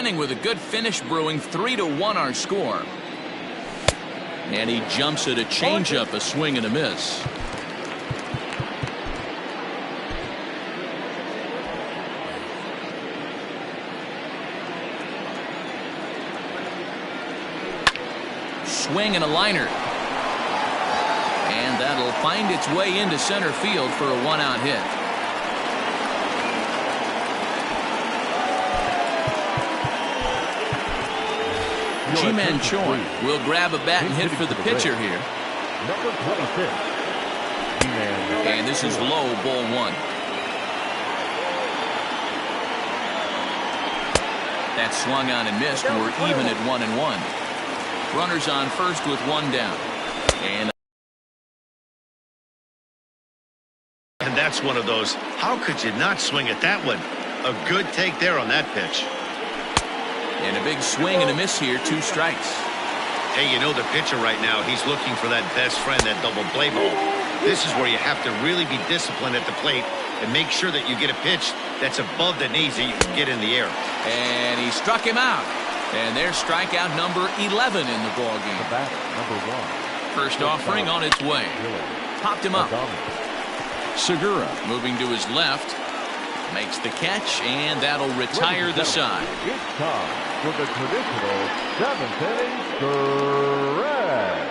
inning with a good finish brewing. 3-1 our score. And he jumps at a changeup, a swing and a miss. Swing and a liner. And that'll find its way into center field for a one-out hit. Ji-Man Choi will grab a bat and hit for the pitcher here. Number 26. And this is low, ball one. That swung on and missed. We're even at 1-1. Runners on first with one down. And that's one of those, how could you not swing at that one? A good take there on that pitch. And a big swing and a miss here. 2 strikes. Hey, you know the pitcher right now, he's looking for that best friend, that double play ball. This is where you have to really be disciplined at the plate and make sure that you get a pitch that's above the knees that you can get in the air. And he struck him out. And there's strikeout number 11 in the ballgame. The batter, number 1. First offering on its way. Popped him up. Segura moving to his left. Makes the catch, and that'll retire the side. It's time for the traditional 7th inning stretch.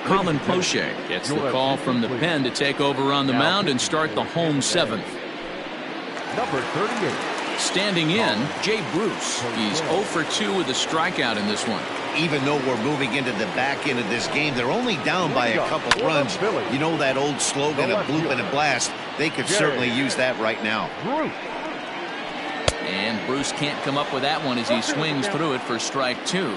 Colin Poche gets the call from the pen to take over on the mound and start the home 7th. Number 38. Standing in, Jay Bruce. He's 0 for 2 with a strikeout in this one. Even though we're moving into the back end of this game, they're only down by a couple runs. You know that old slogan, a bloop and a blast? They could certainly use that right now. And Bruce can't come up with that one as he swings through it for strike 2.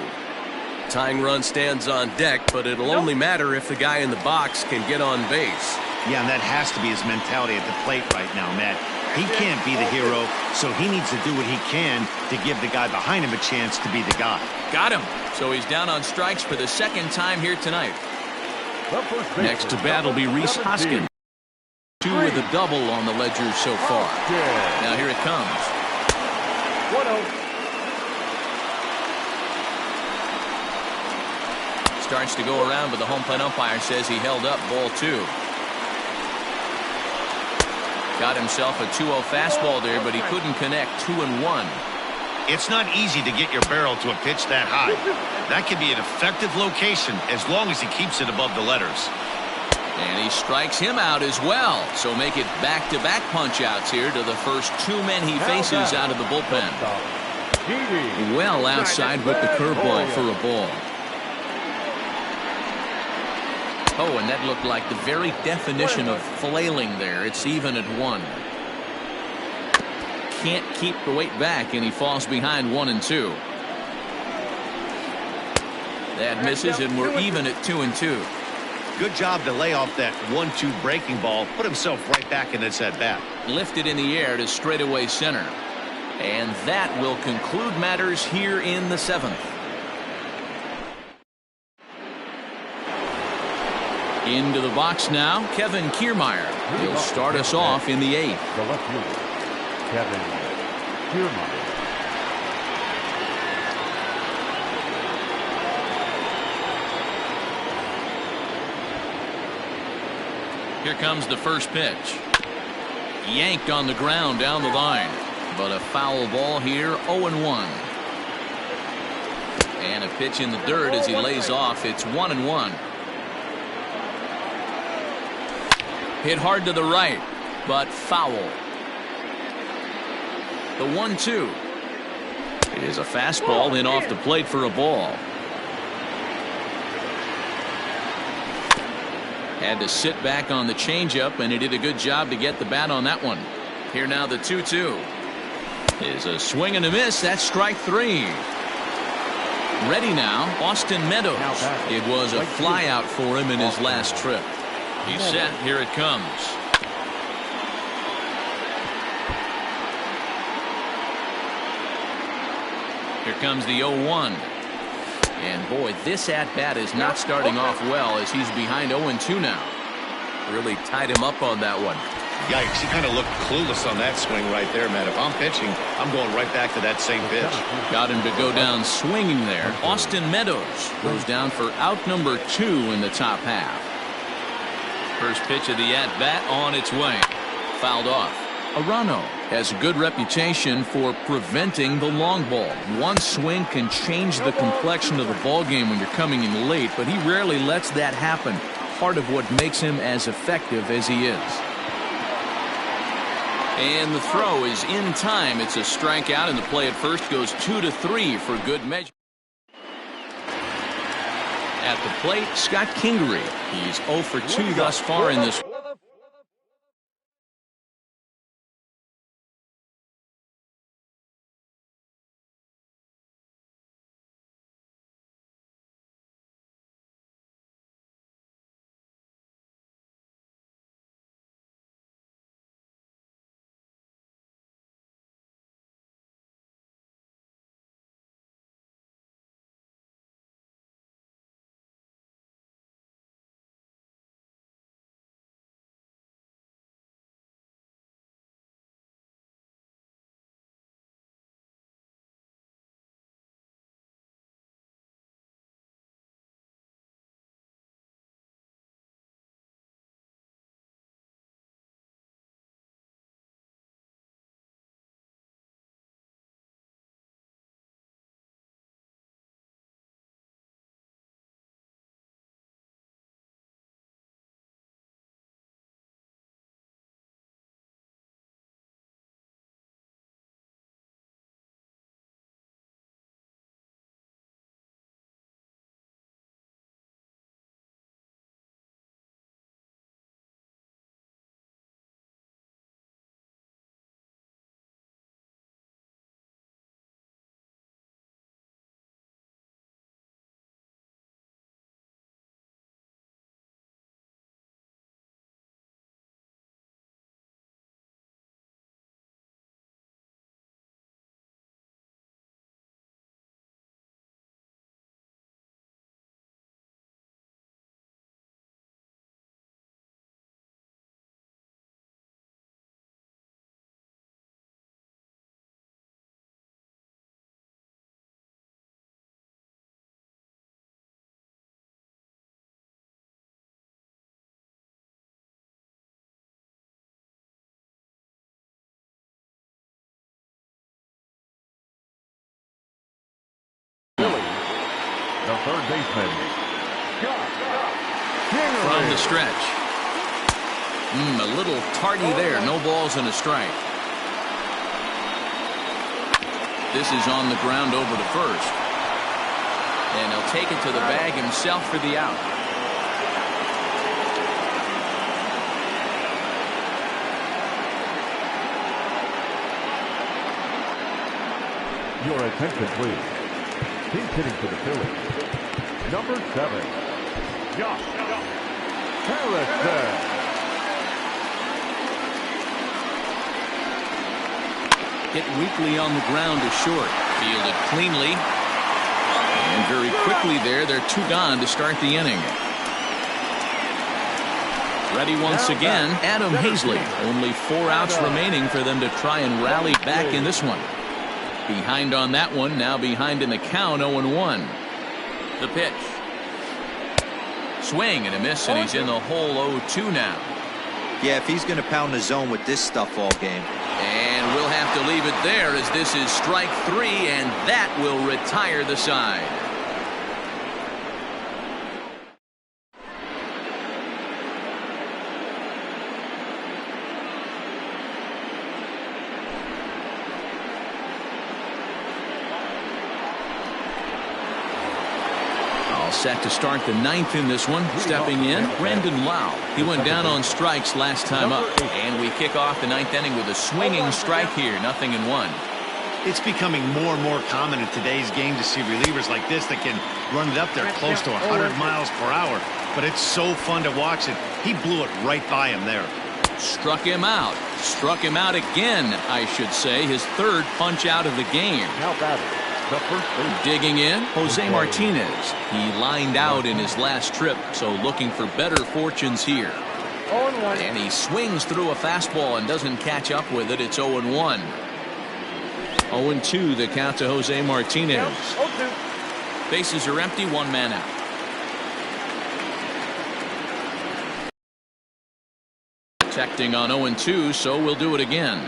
Tying run stands on deck, but it'll only matter if the guy in the box can get on base. Yeah, and that has to be his mentality at the plate right now, Matt. He can't be the hero, so he needs to do what he can to give the guy behind him a chance to be the guy. Got him. So he's down on strikes for the 2nd time here tonight. Next to bat will be Rhys Hoskins. 2 with a double on the ledger so far. Now here it comes. 1-0. Starts to go around, but the home plate umpire says he held up ball 2. Got himself a 2-0 fastball there, but he couldn't connect. 2-1. It's not easy to get your barrel to a pitch that high. That can be an effective location as long as he keeps it above the letters. And he strikes him out as well. So make it back-to-back punch-outs here to the first 2 men he faces out of the bullpen. Well outside with the curveball for a ball. Oh, and that looked like the very definition of flailing there. It's even at 1. Can't keep the weight back, and he falls behind 1-2. That misses, and we're even at 2-2. Good job to lay off that 1-2 breaking ball. Put himself right back in this at-bat. Lifted in the air to straightaway center. And that will conclude matters here in the 7th. Into the box now, Kevin Kiermaier. He'll start us off in the 8th. The left fielder, Kevin Kiermaier. Here comes the first pitch. Yanked on the ground down the line. But a foul ball here, 0-1. And a pitch in the dirt as he lays off. It's 1-1. Hit hard to the right, but foul. The 1-2 is a fastball in off the plate for a ball. Had to sit back on the changeup, and he did a good job to get the bat on that one. Here now the 2-2 is a swing and a miss. That's strike 3. Ready now, Austin Meadows. It was a fly out for him in his last trip. He's set. Here it comes. Here comes the 0-1. And boy, this at-bat is not starting off well as he's behind 0-2 now. Really tied him up on that one. Yikes, he kind of looked clueless on that swing right there, man. If I'm pitching, I'm going right back to that same pitch. Got him to go down swinging there. Austin Meadows goes down for out number 2 in the top half. First pitch of the at-bat on its way. Fouled off. Arano has a good reputation for preventing the long ball. One swing can change the complexion of the ball game when you're coming in late, but he rarely lets that happen. Part of what makes him as effective as he is. And the throw is in time. It's a strikeout, and the play at first goes 2-3 for good measure. At the plate, Scott Kingery. He's 0 for 2 thus far in this. The third baseman, Scott Kingery. From the stretch. A little tardy there. No balls and a strike. This is on the ground over to first. And he'll take it to the bag himself for the out. Your attention, please. He's hitting for the Phillies. Number 7, Josh Harrison. Hit weakly on the ground to short. Fielded cleanly. And very quickly there, they're 2 gone to start the inning. Ready once again, Adam Hazley. Only 4 outs remaining for them to try and rally back in this one. Behind on that one, now behind in the count, 0-1. The pitch. Swing and a miss, and he's in the hole 0-2 now. Yeah, if he's going to pound the zone with this stuff all game. And we'll have to leave it there as this is strike 3, and that will retire the side. Set to start the 9th in this one. Stepping in, Brandon Lau. He went down on strikes last time up. And we kick off the 9th inning with a swinging strike here. 0-1. It's becoming more and more common in today's game to see relievers like this that can run it up there close to 100 miles per hour. But it's so fun to watch it. He blew it right by him there. Struck him out. Struck him out again, I should say. His 3rd punch out of the game. Now batting, the first base. Digging in, Jose Martinez. He lined out in his last trip, so looking for better fortunes here. 0-1. And he swings through a fastball and doesn't catch up with it. It's 0-1. 0-2 the count to Jose Martinez. 0-2. Bases are empty, one man out. Protecting on 0-2, so we'll do it again.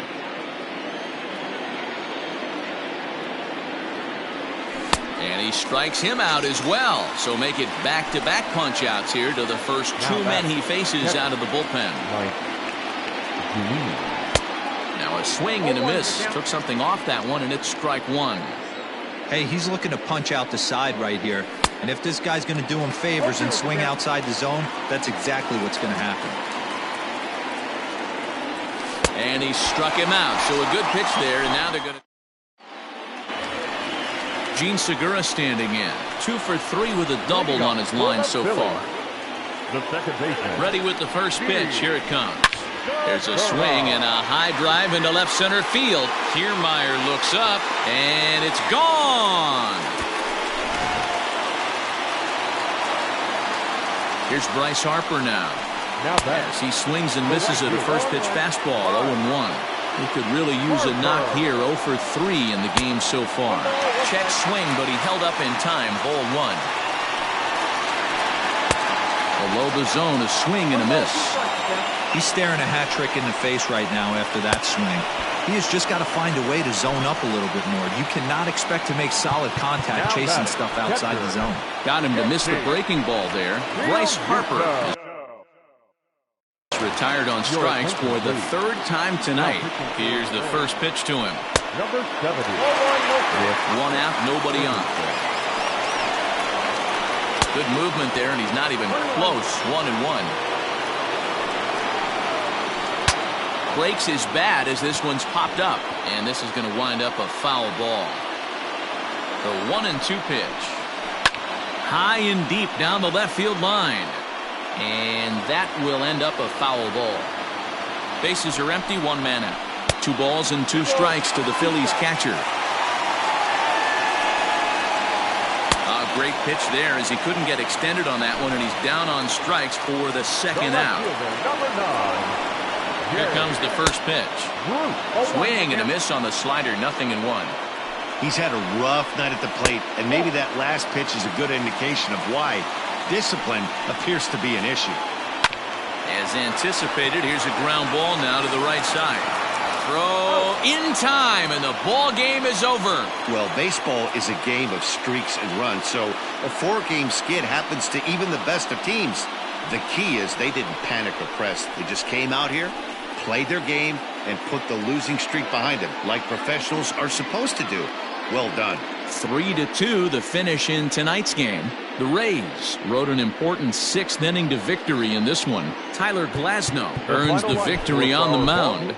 And he strikes him out as well. So make it back-to-back punch-outs here to the first two men he faces out of the bullpen. Now a swing and a miss. Took something off that one, and it's strike one. Hey, he's looking to punch out the side right here. And if this guy's going to do him favors and swing outside the zone, that's exactly what's going to happen. And he struck him out. So a good pitch there, and now they're going to... Gene Segura standing in. 2 for 3 with a double on his line so far. The second baseman. Ready with the first pitch. Here it comes. There's a swing and a high drive into left center field. Kiermaier looks up, and it's gone. Here's Bryce Harper now. As he swings and misses at a first pitch fastball, 0-1. He could really use a knock here. 0 for 3 in the game so far. Check swing, but he held up in time. Ball 1. Below the zone, a swing and a miss. He's staring a hat trick in the face right now after that swing. He has just got to find a way to zone up a little bit more. You cannot expect to make solid contact chasing stuff outside the zone. Got him to miss the breaking ball there. Bryce Harper is retired on strikes for the third time tonight. Here's the first pitch to him. Number 70. With one out, nobody on. Good movement there, and he's not even close. 1-1. Breaks his bat as this one's popped up, and this is going to wind up a foul ball. The 1-2 pitch. High and deep down the left field line. And that will end up a foul ball. Bases are empty, one man out. 2 balls and 2 strikes to the Phillies catcher. A great pitch there as he couldn't get extended on that one, and he's down on strikes for the second out. Number 9. Here comes the first pitch. Swing and a miss on the slider, 0-1. He's had a rough night at the plate, and maybe that last pitch is a good indication of why discipline appears to be an issue. As anticipated, here's a ground ball now to the right side. Throw in time, and the ball game is over. Well, baseball is a game of streaks and runs, so a 4-game skid happens to even the best of teams. The key is they didn't panic or press. They just came out here, played their game, and put the losing streak behind them, like professionals are supposed to do. Well done. 3-2 the finish in tonight's game. The Rays rode an important 6th inning to victory in this one. Tyler Glasnow earns the victory on the mound.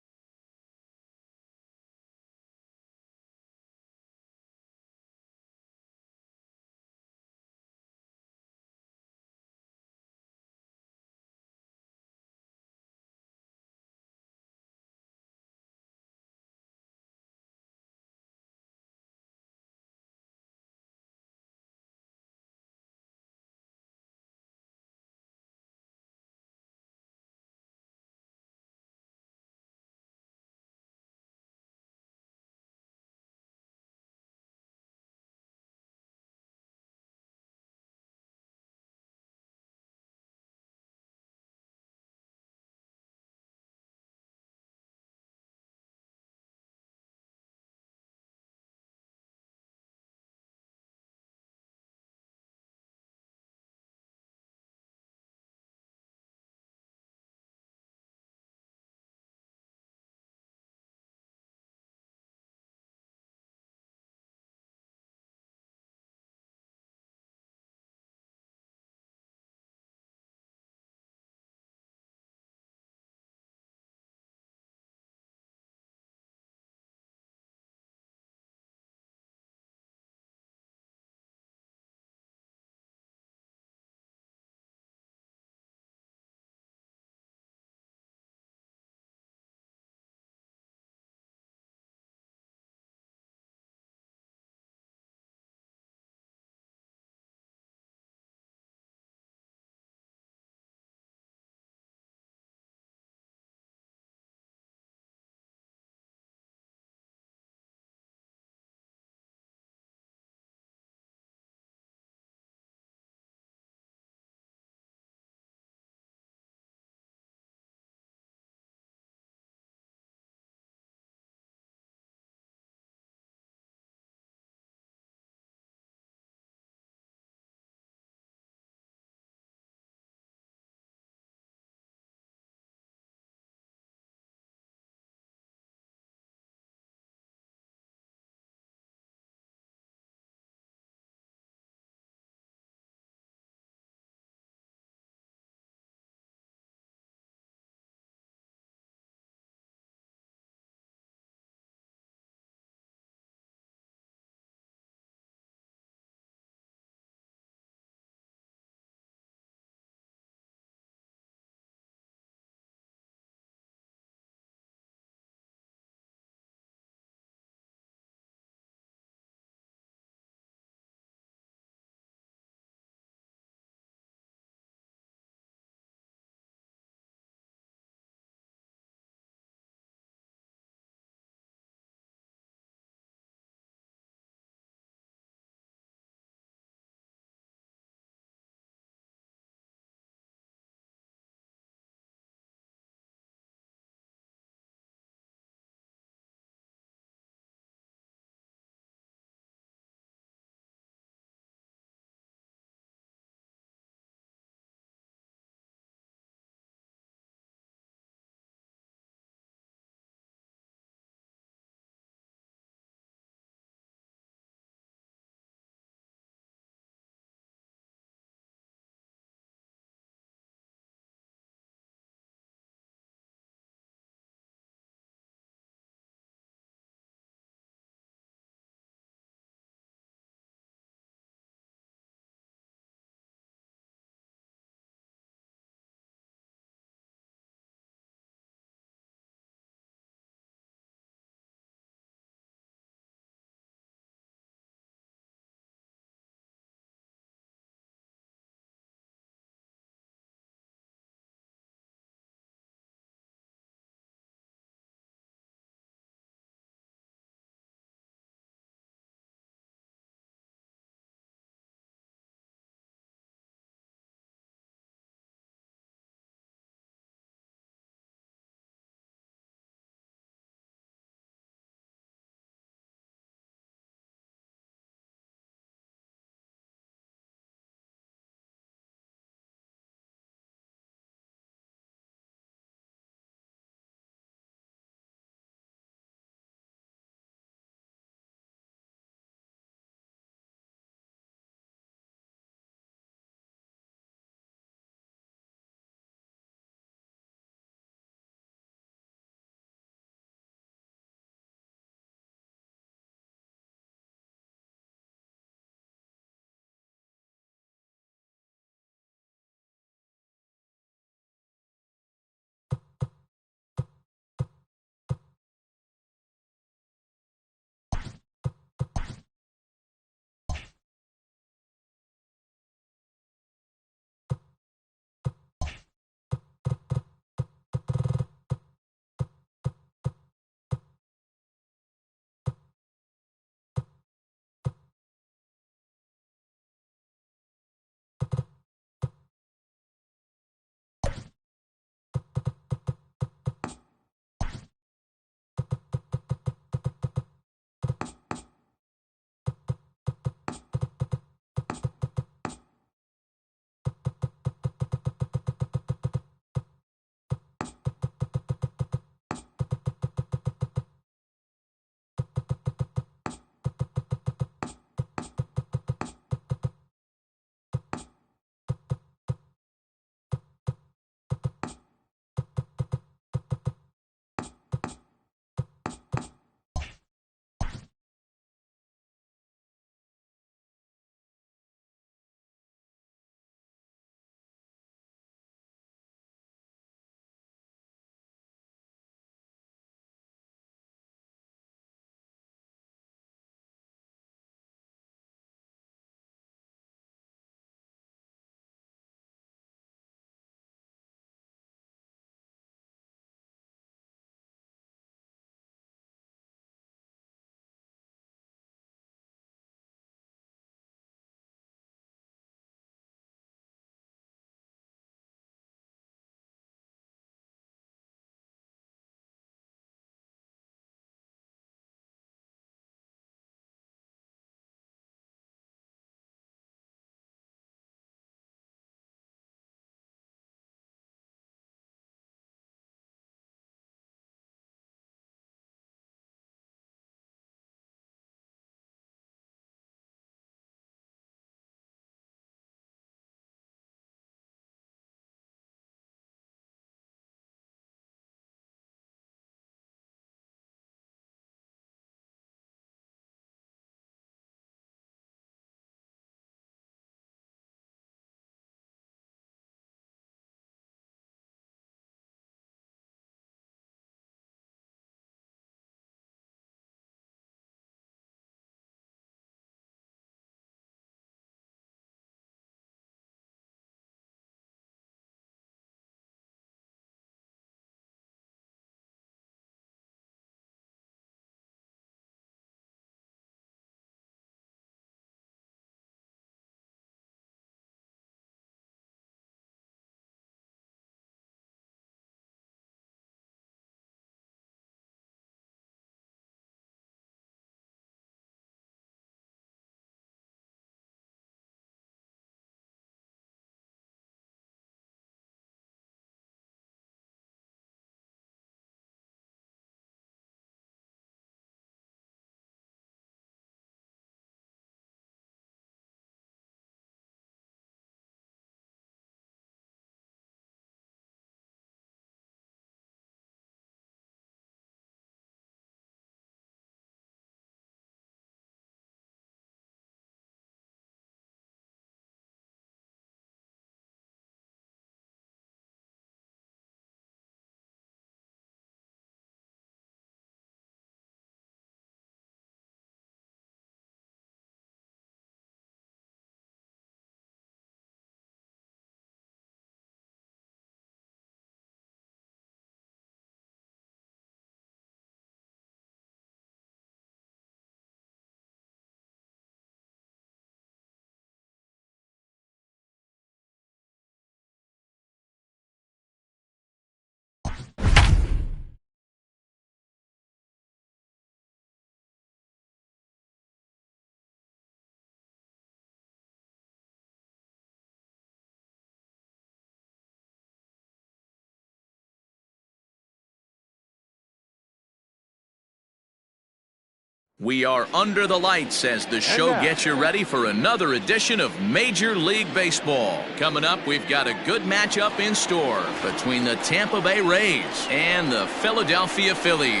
We are under the lights as the show gets you ready for another edition of Major League Baseball. Coming up, we've got a good matchup in store between the Tampa Bay Rays and the Philadelphia Phillies.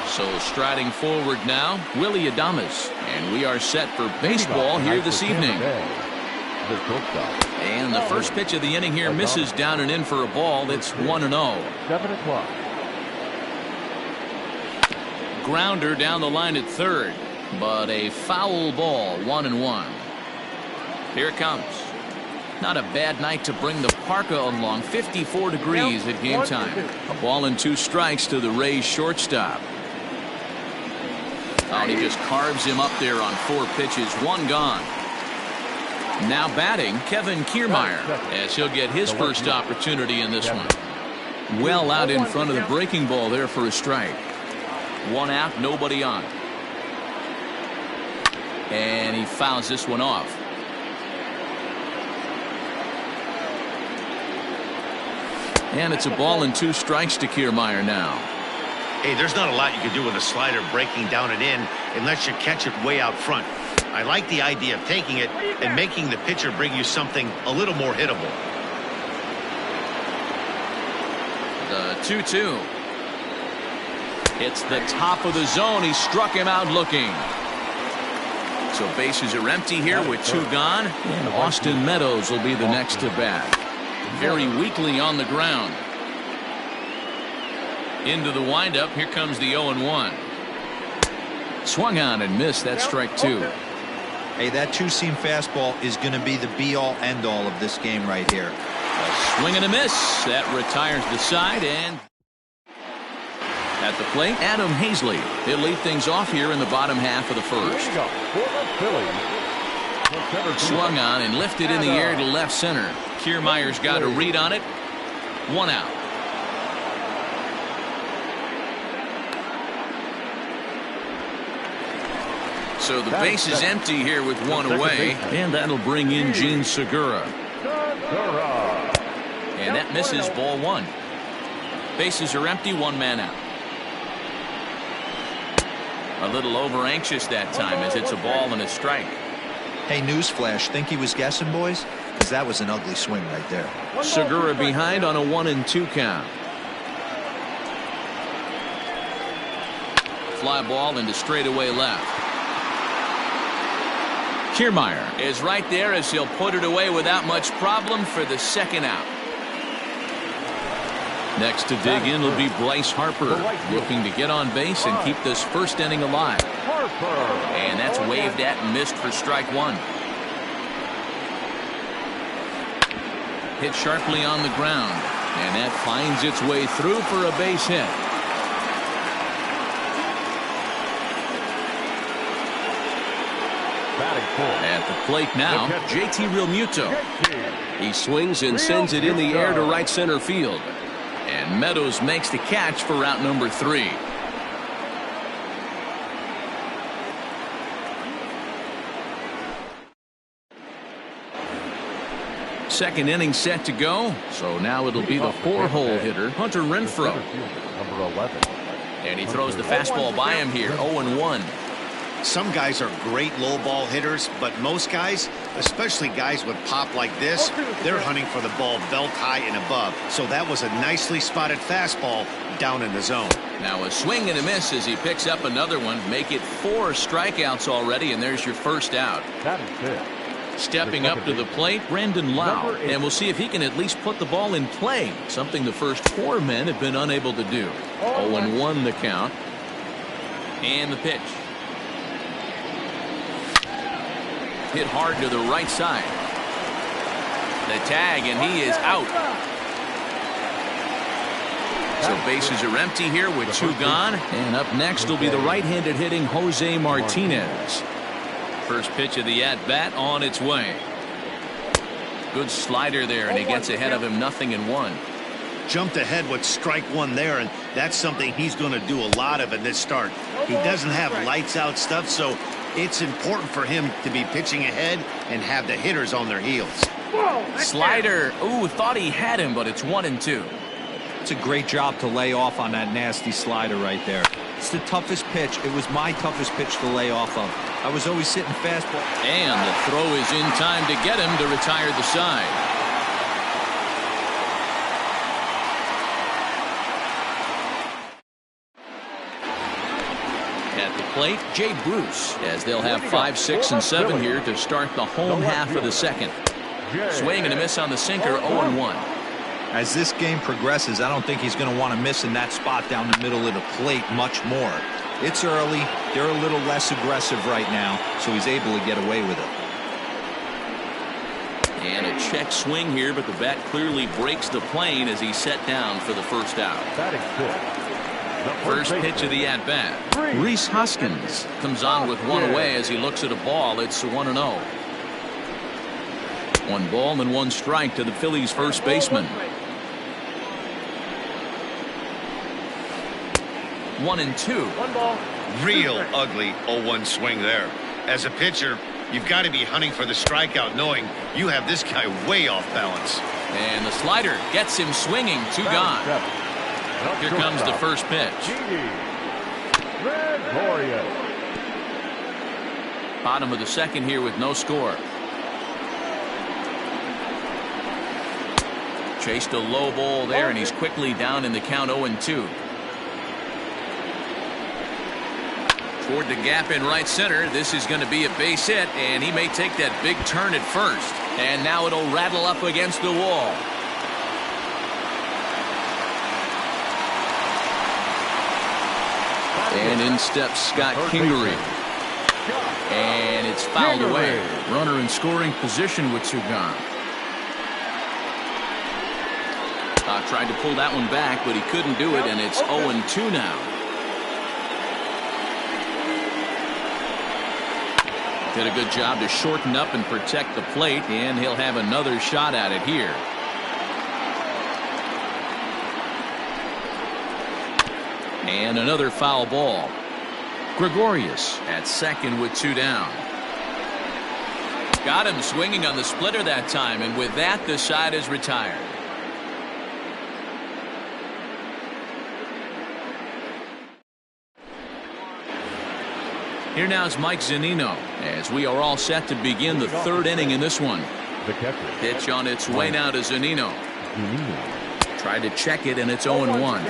So striding forward now, Willy Adames, and we are set for baseball here this evening. And the first pitch of the inning here misses down and in for a ball. It's 1-0. 7 o'clock. Grounder down the line at third, but a foul ball, 1-1. Here it comes. Not a bad night to bring the parka along. 54 degrees at game time. A ball and 2 strikes to the Rays shortstop. Oh, and he just carves him up there on 4 pitches. 1 gone. Now batting, Kevin Kiermaier, as he'll get his first opportunity in this one. Well out in front of the breaking ball there for a strike. 1 out, nobody on. And he fouls this one off. And it's a ball and 2 strikes to Kiermaier now. Hey, there's not a lot you can do with a slider breaking down and in unless you catch it way out front. I like the idea of taking it and making the pitcher bring you something a little more hittable. The 2-2. It's the top of the zone. He struck him out looking. So bases are empty here with 2 gone. And Austin Meadows will be the next to bat. Very weakly on the ground. Into the windup. Here comes the 0-1. Swung on and missed. That's strike 2. Hey, that 2-seam fastball is going to be the be-all, end-all of this game right here. A swing and a miss. That retires the side. And at the plate, Adam Hazley. He'll lead things off here in the bottom half of the first. Swung on and lifted in the air to left center. Kiermaier's got a read on it. 1 out. So the base is empty here with 1 away, and that'll bring in Gene Segura. And that misses, ball 1. Bases are empty, 1 man out. A little over anxious that time as it's a ball and a strike. Hey, newsflash, think he was guessing, boys? Because that was an ugly swing right there. Segura behind on a 1-2 count. Fly ball into straightaway left. Kiermaier is right there as he'll put it away without much problem for the 2nd out. Next to dig in will be Bryce Harper, looking to get on base and keep this first inning alive. And that's waved at and missed for strike 1. Hit sharply on the ground, and that finds its way through for a base hit. At the plate now, JT Realmuto. He swings and sends it in the air to right center field. And Meadows makes the catch for out number 3. Second inning set to go. So now it'll be the 4-hole hitter, Hunter Renfroe. Number 11. And he throws the fastball by him here, 0-1. Some guys are great low ball hitters, but most guys, especially guys with pop like this, they're hunting for the ball belt high and above. So that was a nicely spotted fastball down in the zone. Now a swing and a miss as he picks up another one. Make it 4 strikeouts already, and there's your first out. That is it. Stepping up to the plate, Brandon Lau, and we'll see if he can at least put the ball in play, something the first 4 men have been unable to do. 0-1 the count. And the pitch. Hit hard to the right side. The tag, and he is out. So bases are empty here with 2 gone. And up next will be the right-handed hitting Jose Martinez. First pitch of the at-bat on its way. Good slider there, and he gets ahead of him, 0-1. Jumped ahead with strike 1 there, and that's something he's going to do a lot of in this start. He doesn't have lights out stuff, so It's important for him to be pitching ahead and have the hitters on their heels. Slider. Ooh, thought he had him, but it's 1-2. It's a great job to lay off on that nasty slider right there. It's the toughest pitch. It was my toughest pitch to lay off of. I was always sitting fastball. And the throw is in time to get him to retire the side. At the plate, Jay Bruce, as they'll have 5, 6, and 7 here to start the home half of the second. Swing and a miss on the sinker, 0-1. As this game progresses, I don't think he's going to want to miss in that spot down the middle of the plate much more. It's early. They're a little less aggressive right now, so he's able to get away with it. And a check swing here, but the bat clearly breaks the plane as he's set down for the first out. Batting fifth. First pitch of the at-bat. Rhys Hoskins comes on with one away as he looks at a ball. It's 1-0. 1 ball and 1 strike to the Phillies' first baseman. 1-2. 1 ball. Real ugly 0-1 swing there. As a pitcher, you've got to be hunting for the strikeout, knowing you have this guy way off balance. And the slider gets him swinging. 2 gone. Here comes the first pitch. Gregorius. Bottom of the second here with no score. Chased a low ball there, and he's quickly down in the count 0-2. Toward the gap in right center. This is going to be a base hit, and he may take that big turn at first. And now it'll rattle up against the wall. And in steps Scott Kingery. And it's fouled away. Runner in scoring position with 2 gone. Tried to pull that one back, but he couldn't do it, and it's 0-2 now. Did a good job to shorten up and protect the plate, and he'll have another shot at it here. And another foul ball. Gregorius at second with 2 down. Got him swinging on the splitter that time, and with that, the side is retired. Here now is Mike Zunino as we are all set to begin the 3rd inning in this one. The catcher. Pitch on its way now to Zunino. Tried to check it, and it's 0-1.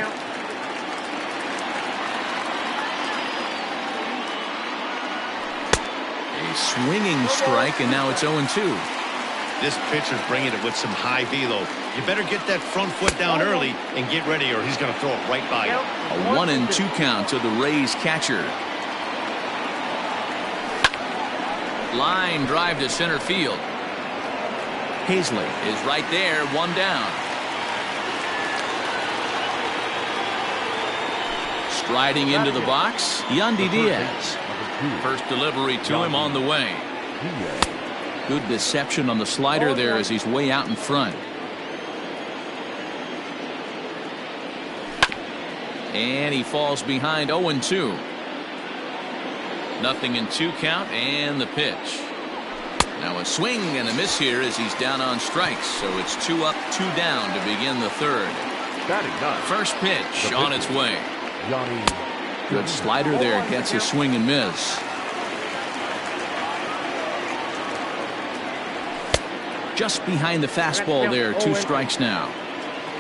A swinging strike, and now it's 0-2. This pitcher's bringing it with some high velo. You better get that front foot down early and get ready, or he's going to throw it right by you. A 1-2 count to the Rays catcher. Line drive to center field. Hazley is right there, 1 down. Striding into the box, Yandy Diaz. First delivery to him on the way. Good deception on the slider there as he's way out in front. And he falls behind 0-2. 0-2 count, and the pitch. Now a swing and a miss here as he's down on strikes. So it's 2 up, 2 down to begin the 3rd. First pitch on its way. Good slider there, gets a swing and miss. Just behind the fastball there, 2 strikes now.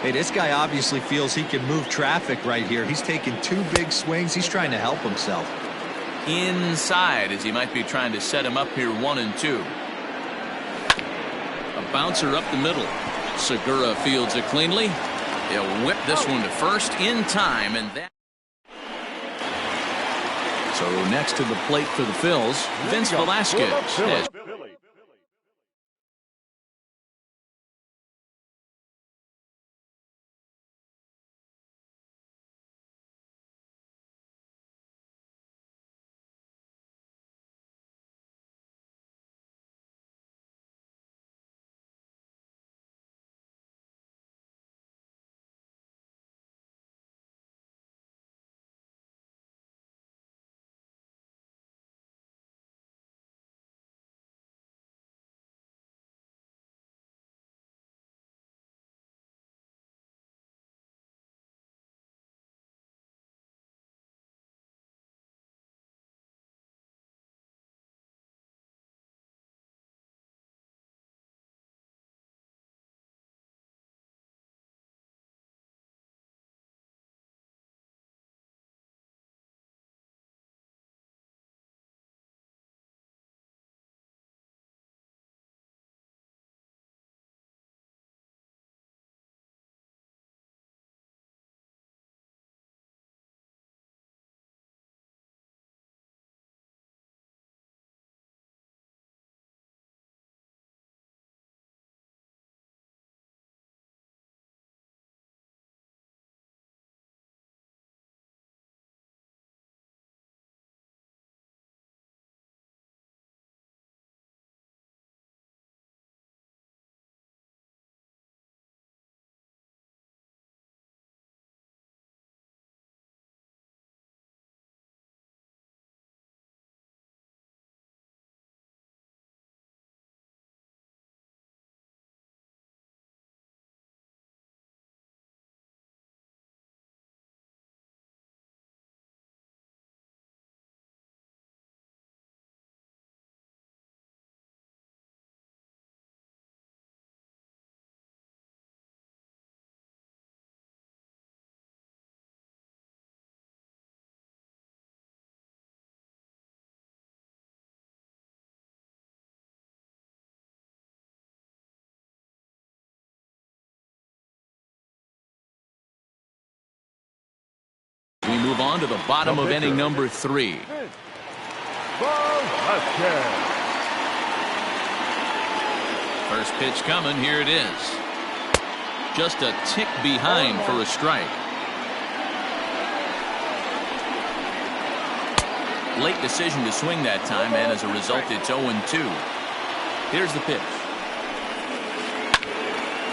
Hey, this guy obviously feels he can move traffic right here. He's taking 2 big swings. He's trying to help himself. Inside as he might be trying to set him up here, 1-2. A bouncer up the middle. Segura fields it cleanly. He'll whip this one to first in time, and that. So next to the plate for the Phils, Vince Velasquez. move on to the bottom of inning number 3. First pitch coming. Here it is. Just a tick behind for a strike. Late decision to swing that time, and as a result, it's 0-2. Here's the pitch.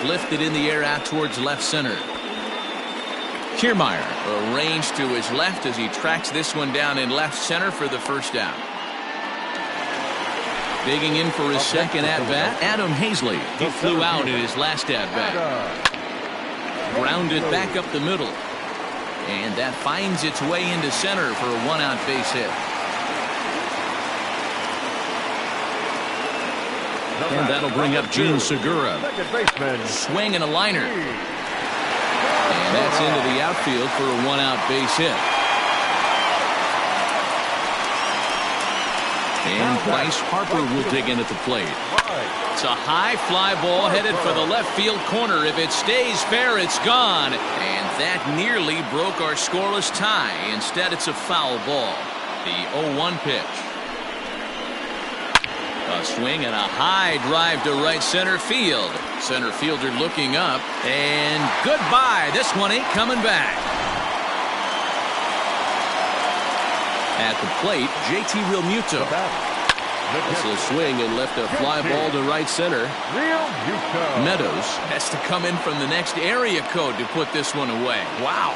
Lifted in the air out towards left center. Kiermaier arranged to his left as he tracks this one down in left center for the first out. Digging in for his second at-bat, Adam Hazley. He flew out in his last at-bat. Grounded back up the middle. And that finds its way into center for a one-out base hit. And that'll bring up Gene Segura. Swing and a liner. And that's into the outfield for a one-out base hit. And Bryce Harper will dig in at the plate. It's a high fly ball headed for the left field corner. If it stays fair, it's gone. And that nearly broke our scoreless tie. Instead, it's a foul ball. The 0-1 pitch. A swing and a high drive to right center field. Center fielder looking up. And goodbye. This one ain't coming back. At the plate, JT Realmuto. This will swing and left a fly ball to right center. Meadows has to come in from the next area code to put this one away. Wow.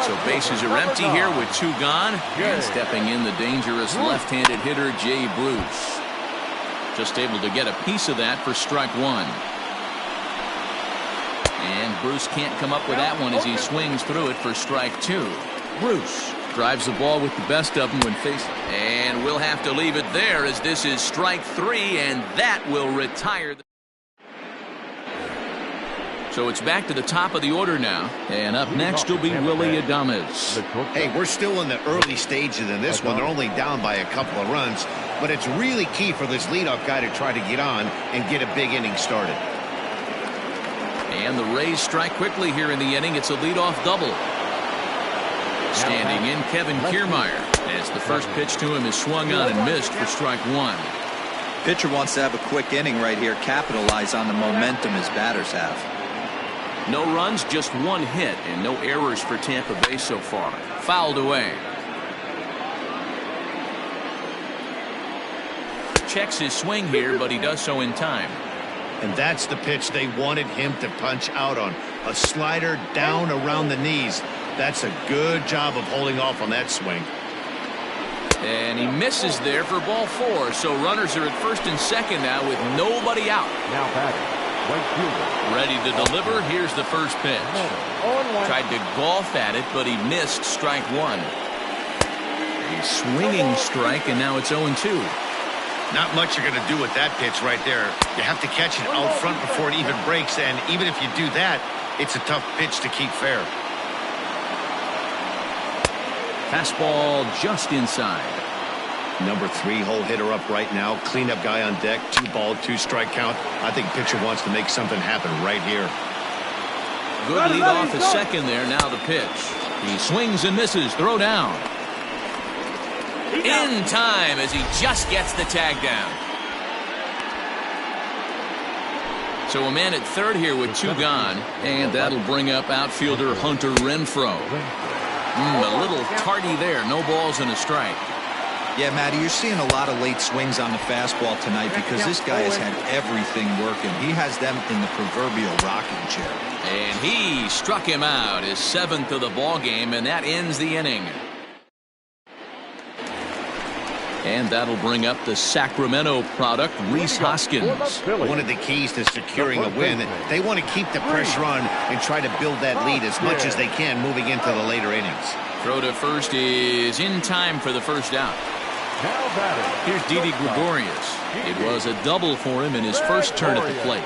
So bases are empty here with 2 gone. And stepping in the dangerous left-handed hitter Jay Bruce. Just able to get a piece of that for strike 1. And Bruce can't come up with that one as he swings through it for strike 2. Bruce drives the ball with the best of them when faced. And we'll have to leave it there as this is strike 3, and that will retire. So it's back to the top of the order now. And up next will be Willy Adames. Hey, we're still in the early stages in this one. They're only down by a couple of runs. But it's really key for this leadoff guy to try to get on and get a big inning started. And the Rays strike quickly here in the inning. It's a leadoff double. Standing in, Kevin Kiermaier, as the first pitch to him is swung on and missed for strike 1. Pitcher wants to have a quick inning right here, capitalize on the momentum his batters have. No runs, just 1 hit, and no errors for Tampa Bay so far. Fouled away. Checks his swing here, but he does so in time. And that's the pitch they wanted him to punch out on. A slider down around the knees. That's a good job of holding off on that swing. And he misses there for ball 4. So runners are at first and second now with nobody out. Now batting, right fielder. Ready to deliver. Here's the first pitch. Tried to golf at it, but he missed strike 1. A swinging strike, and now it's 0-2. Not much you're going to do with that pitch right there. You have to catch it out front before it even breaks, and even if you do that, it's a tough pitch to keep fair. Fastball just inside. Number 3 hole hitter up right now. Cleanup guy on deck. 2-ball, 2-strike count. I think pitcher wants to make something happen right here. Good lead off at second there. Now the pitch. He swings and misses. Throw down. In time as he just gets the tag down. So a man at third here with 2 gone. And that'll bring up outfielder Hunter Renfroe. A little tardy there. No balls and a strike. Yeah, Matty, you're seeing a lot of late swings on the fastball tonight because this guy has had everything working. He has them in the proverbial rocking chair. And he struck him out, his 7th of the ball game, and that ends the inning. And that'll bring up the Sacramento product, Rhys Hoskins. One of the keys to securing a win, they want to keep the pressure on and try to build that lead as much as they can moving into the later innings. Throw to first is in time for the first out. Here's Didi Gregorius. It was a double for him in his first turn at the plate.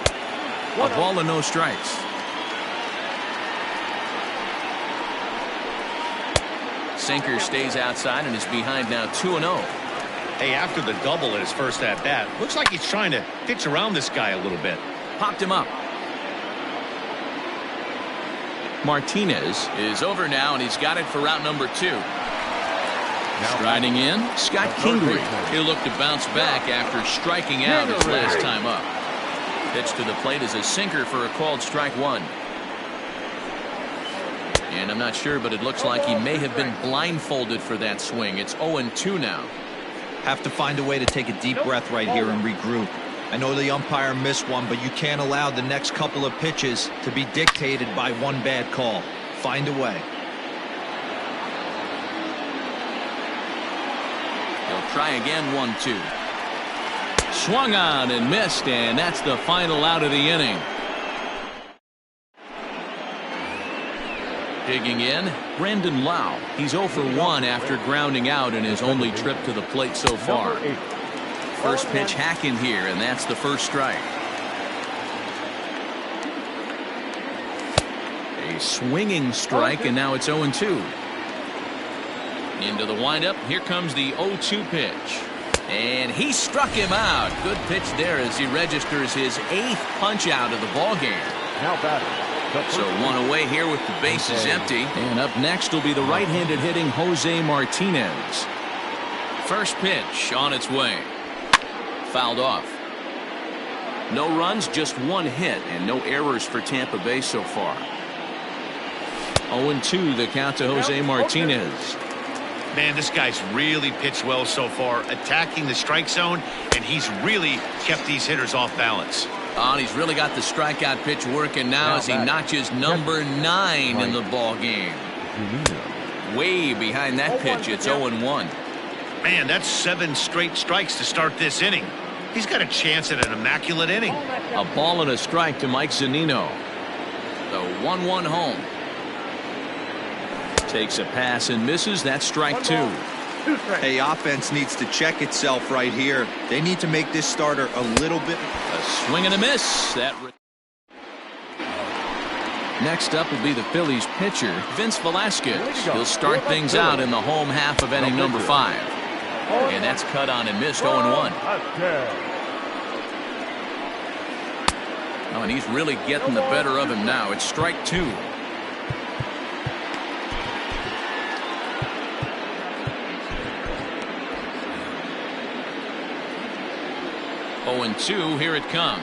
A ball and no strikes. Sinker stays outside and is behind now 2-0. Hey, after the double in his first at-bat, looks like he's trying to pitch around this guy a little bit. Popped him up. Martinez is over now, and he's got it for route number 2. Striding in, Scott Kingery. He'll look to bounce back after striking out his last time up. Pitch to the plate is a sinker for a called strike 1. And I'm not sure, but it looks like he may have been blindfolded for that swing. It's 0-2 now. Have to find a way to take a deep breath right here and regroup. I know the umpire missed one, but you can't allow the next couple of pitches to be dictated by one bad call. Find a way. He'll try again, 1-2. Swung on and missed, and that's the final out of the inning. Digging in, Brandon Lau. He's 0 for 1 after grounding out in his only trip to the plate so far. First pitch hacking here, and that's the first strike. A swinging strike, and now it's 0-2. Into the windup. Here comes the 0-2 pitch. And he struck him out. Good pitch there as he registers his 8th punch out of the ballgame. Now batting. So one away here with the bases empty. And up next will be the right-handed hitting Jose Martinez. First pitch on its way. Fouled off. No runs, just 1 hit, and no errors for Tampa Bay so far. 0-2 the count to Jose Martinez. Man, this guy's really pitched well so far, attacking the strike zone, and he's really kept these hitters off balance. And he's really got the strikeout pitch working now as he notches number 9 in the ball game. Way behind that pitch, it's 0-1. Man, that's 7 straight strikes to start this inning. He's got a chance at an immaculate inning. A ball and a strike to Mike Zunino. The 1-1 home. Takes a pass and misses. That's strike 2. Hey, offense needs to check itself right here. They need to make this starter a little bit. A swing and a miss. Next up will be the Phillies pitcher, Vince Velasquez. He'll start things out in the home half of inning number 5. And that's cut on and missed 0-1. Oh, and he's really getting the better of him now. It's strike 2. 0-2, here it comes.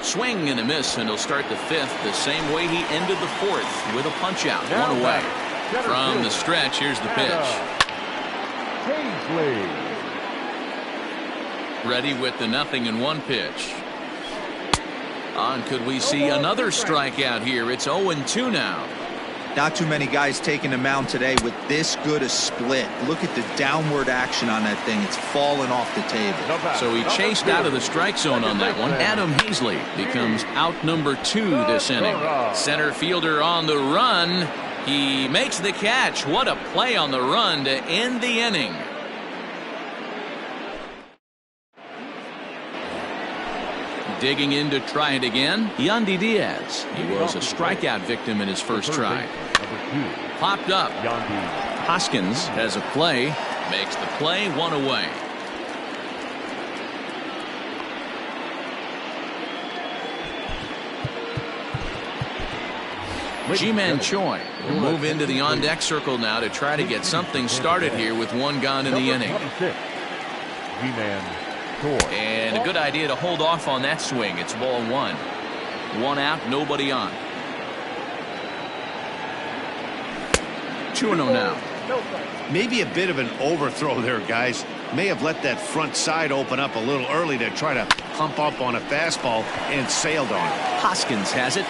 Swing and a miss, and he'll start the 5th the same way he ended the 4th with a punch out. 1 away. From the stretch, here's the pitch. Ready with the 0-1 pitch. And could we see another strikeout here? It's 0-2 now. Not too many guys taking the mound today with this good a split. Look at the downward action on that thing. It's falling off the table. So he chased out of the strike zone on that one. Adam Hazley becomes out number 2 this inning. Center fielder on the run. He makes the catch. What a play on the run to end the inning. Digging in to try it again, Yandy Diaz. He was a strikeout victim in his first try. Popped up. Hoskins has a play. Makes the play. 1 away. Ji-Man Choi will move into the on-deck circle now to try to get something started here with 1 gone in the inning. And a good idea to hold off on that swing. It's ball 1. 1 out, nobody on. 2-0 now. Maybe a bit of an overthrow there, guys. May have let that front side open up a little early to try to pump up on a fastball and sailed on it. Hoskins has it.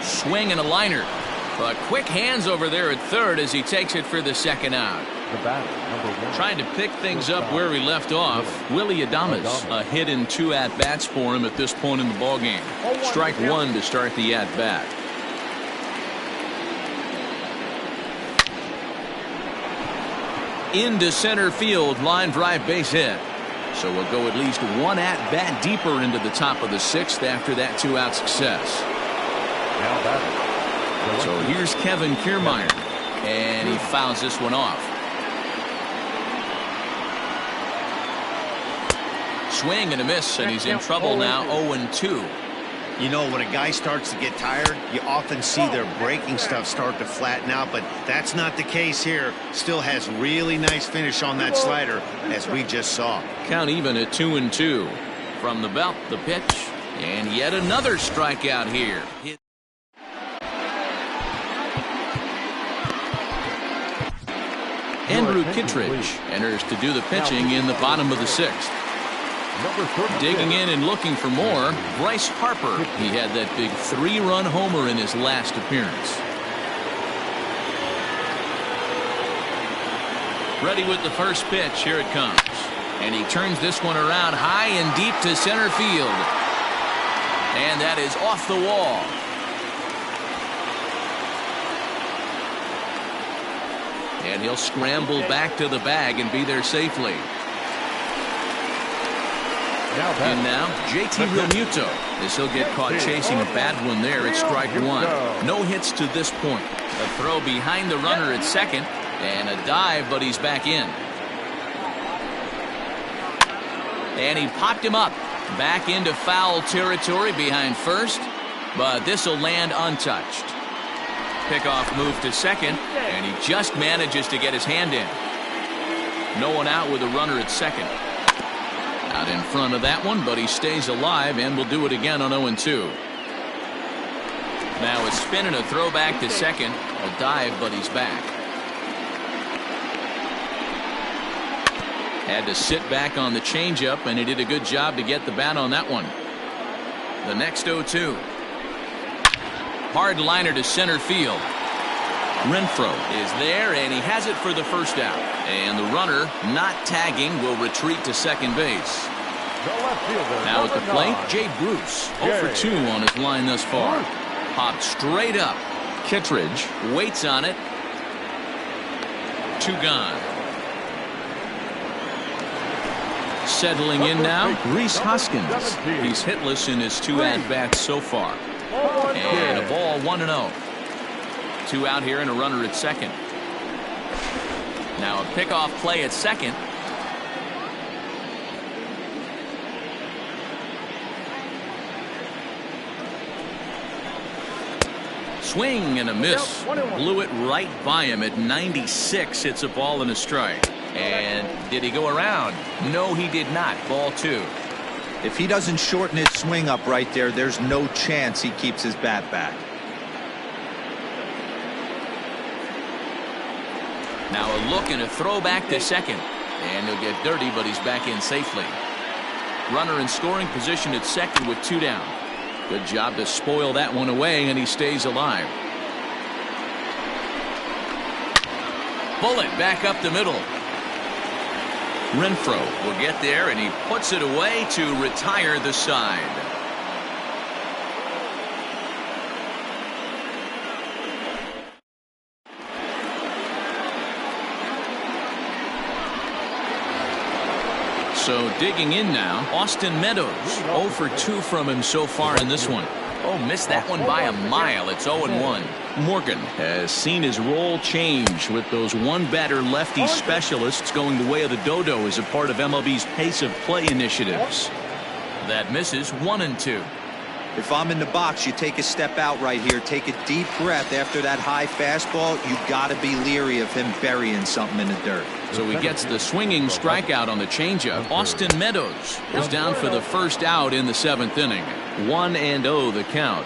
Swing and a liner. But quick hands over there at third as he takes it for the 2nd out. Trying to pick things up where he left off. Willy Adames, a hit in 2 at-bats for him at this point in the ballgame. Strike 1 to start the at-bat. Into center field, line drive base hit. So we'll go at least 1 at-bat deeper into the top of the 6th after that 2-out success. So here's Kevin Kiermaier, and he fouls this one off. swing and a miss, and he's in trouble now. 0-2. You know, when a guy starts to get tired, you often see their breaking stuff start to flatten out, but that's not the case here. Still has really nice finish on that slider, as we just saw. Count even at 2-2. From the belt, the pitch, and yet another strikeout here. Andrew Kittredge enters to do the pitching in the bottom of the 6th. Digging in and looking for more, Bryce Harper. He had that big 3-run homer in his last appearance. Ready with the first pitch. Here it comes. And he turns this one around high and deep to center field. And that is off the wall. And he'll scramble back to the bag and be there safely. And now, JT Realmuto, as he'll get caught chasing a bad one there at strike 1. No hits to this point. A throw behind the runner at second, and a dive, but he's back in. And he popped him up. Back into foul territory behind first, but this will land untouched. Pickoff move to second, and he just manages to get his hand in. No one out with a runner at second. Out in front of that one, but he stays alive and will do it again on 0-2. Now a spin and a throw back to second. A dive, but he's back. Had to sit back on the changeup, and he did a good job to get the bat on that one. The next 0-2. Hard liner to center field. Renfroe is there, and he has it for the first out. And the runner, not tagging, will retreat to second base. Now at the plate, Jay Bruce. 0-for-2 on his line thus far. Popped straight up. Kittredge waits on it. 2 gone. Settling in now, Rhys Hoskins. He's hitless in his 2 at-bats so far. And a ball, 1-0. 2 out here and a runner at second. Now a pickoff play at second. Swing and a miss. Blew it right by him at 96. It's a ball and a strike. And did he go around? No, he did not. Ball 2. If he doesn't shorten his swing up right there, there's no chance he keeps his bat back. Now a look and a throw back to second. And he'll get dirty, but he's back in safely. Runner in scoring position at second with 2 down. Good job to spoil that one away, and he stays alive. Bullet back up the middle. Renfroe will get there, and he puts it away to retire the side. So digging in now, Austin Meadows. 0-for-2 from him so far in this one. Oh, missed that one by a mile. It's 0-1. Morgan has seen his role change with those one-batter lefty specialists going the way of the dodo as a part of MLB's pace of play initiatives. That misses. 1-2. If I'm in the box, you take a step out right here. Take a deep breath after that high fastball. You've got to be leery of him burying something in the dirt. So he gets the swinging strikeout on the changeup. Austin Meadows is down for the first out in the 7th inning. 1-0 the count.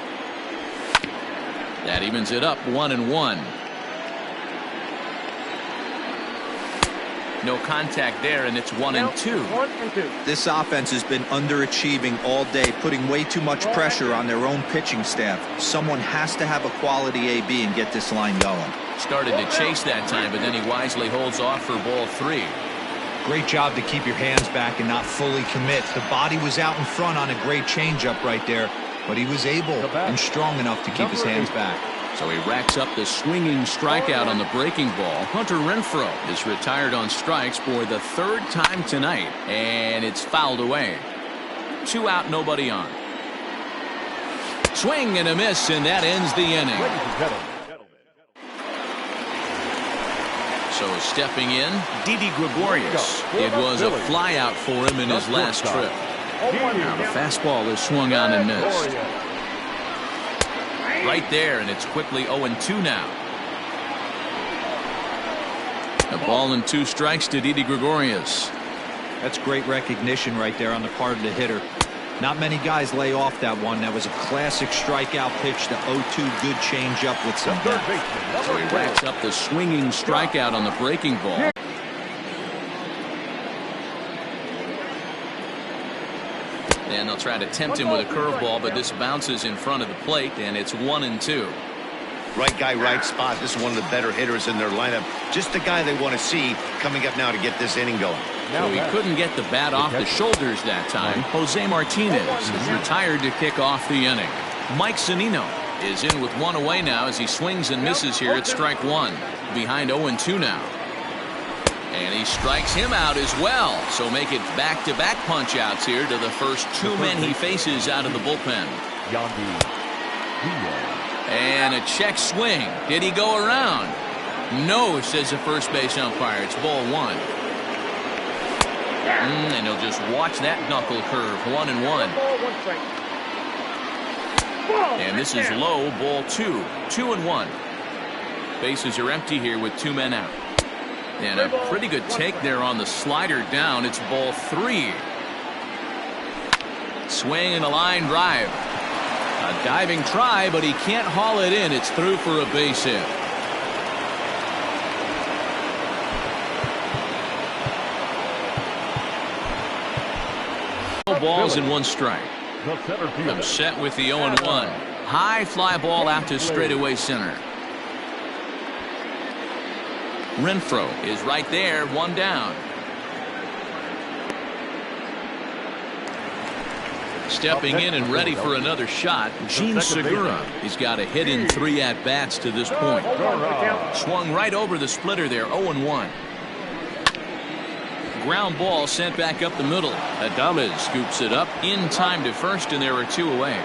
That evens it up. 1-1. No contact there, and it's 1-2. This offense has been underachieving all day, putting way too much pressure on their own pitching staff. Someone has to have a quality AB and get this line going. Started to chase that time, but then he wisely holds off for ball 3. Great job to keep your hands back and not fully commit. The body was out in front on a great changeup right there, but he was able and strong enough to keep his hands back. So he racks up the swinging strikeout on the breaking ball. Hunter Renfroe is retired on strikes for the 3rd time tonight, and it's fouled away. 2 out, nobody on. Swing and a miss, and that ends the inning. So stepping in, Didi Gregorius. It was a flyout for him in his last trip. Now the fastball is swung on and missed. Right there, and it's quickly 0-2 now. A ball and 2 strikes to Didi Gregorius. That's great recognition right there on the part of the hitter. Not many guys lay off that one. That was a classic strikeout pitch. The 0-2 good changeup with some depth. So he racks up the swinging strikeout on the breaking ball. And they'll try to tempt him with a curveball, but this bounces in front of the plate, and it's 1-2. Right guy, right spot. This is one of the better hitters in their lineup. Just the guy they want to see coming up now to get this inning going. So he couldn't get the bat off the shoulders that time. Jose Martinez is retired to kick off the inning. Mike Zunino is in with 1 away now as he swings and misses here at strike 1. Behind 0-2 now. And he strikes him out as well. So make it back-to-back punch-outs here to the first 2 men he faces out of the bullpen. And a check swing. Did he go around? No, says the first base umpire. It's ball 1. And he'll just watch that knuckle curve. 1-1. And this is low, ball 2. 2-1. Bases are empty here with 2 men out. And a pretty good take there on the slider down. It's ball 3. Swing and a line drive. A diving try, but he can't haul it in. It's through for a base hit. Balls and 1 strike. I'm set with the 0-1. High fly ball out to straightaway center. Renfroe is right there, 1 down. Stepping in and ready for another shot, Gene Segura. He's got a hit in 3 at-bats to this point. Swung right over the splitter there, 0-1. Ground ball sent back up the middle. Adames scoops it up in time to first, and there are 2 away.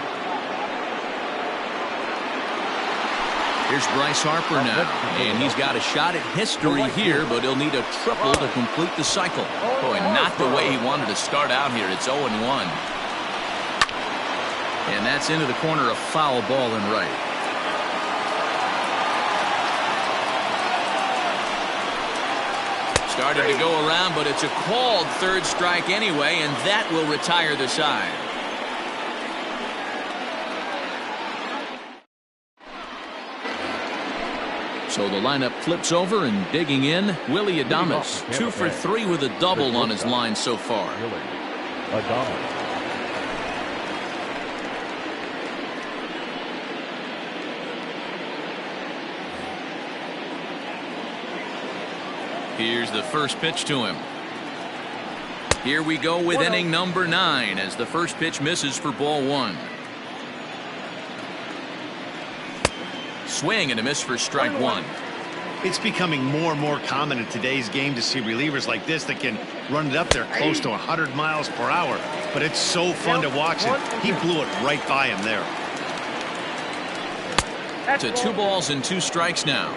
Here's Bryce Harper now, and he's got a shot at history here, but he'll need a triple to complete the cycle. Boy, not the way he wanted to start out here. It's 0-1. And that's into the corner, a foul ball and right. Started to go around, but it's a called 3rd strike anyway, and that will retire the side. So the lineup flips over, and digging in, Willy Adames. 2 for 3 with a double on his line so far. Here's the first pitch to him. Here we go with inning number 9 as the first pitch misses for ball 1. Swing and a miss for strike 1. It's becoming more and more common in today's game to see relievers like this that can run it up there close to 100 miles per hour. But it's so fun to watch him. He blew it right by him there. To 2 balls and 2 strikes now.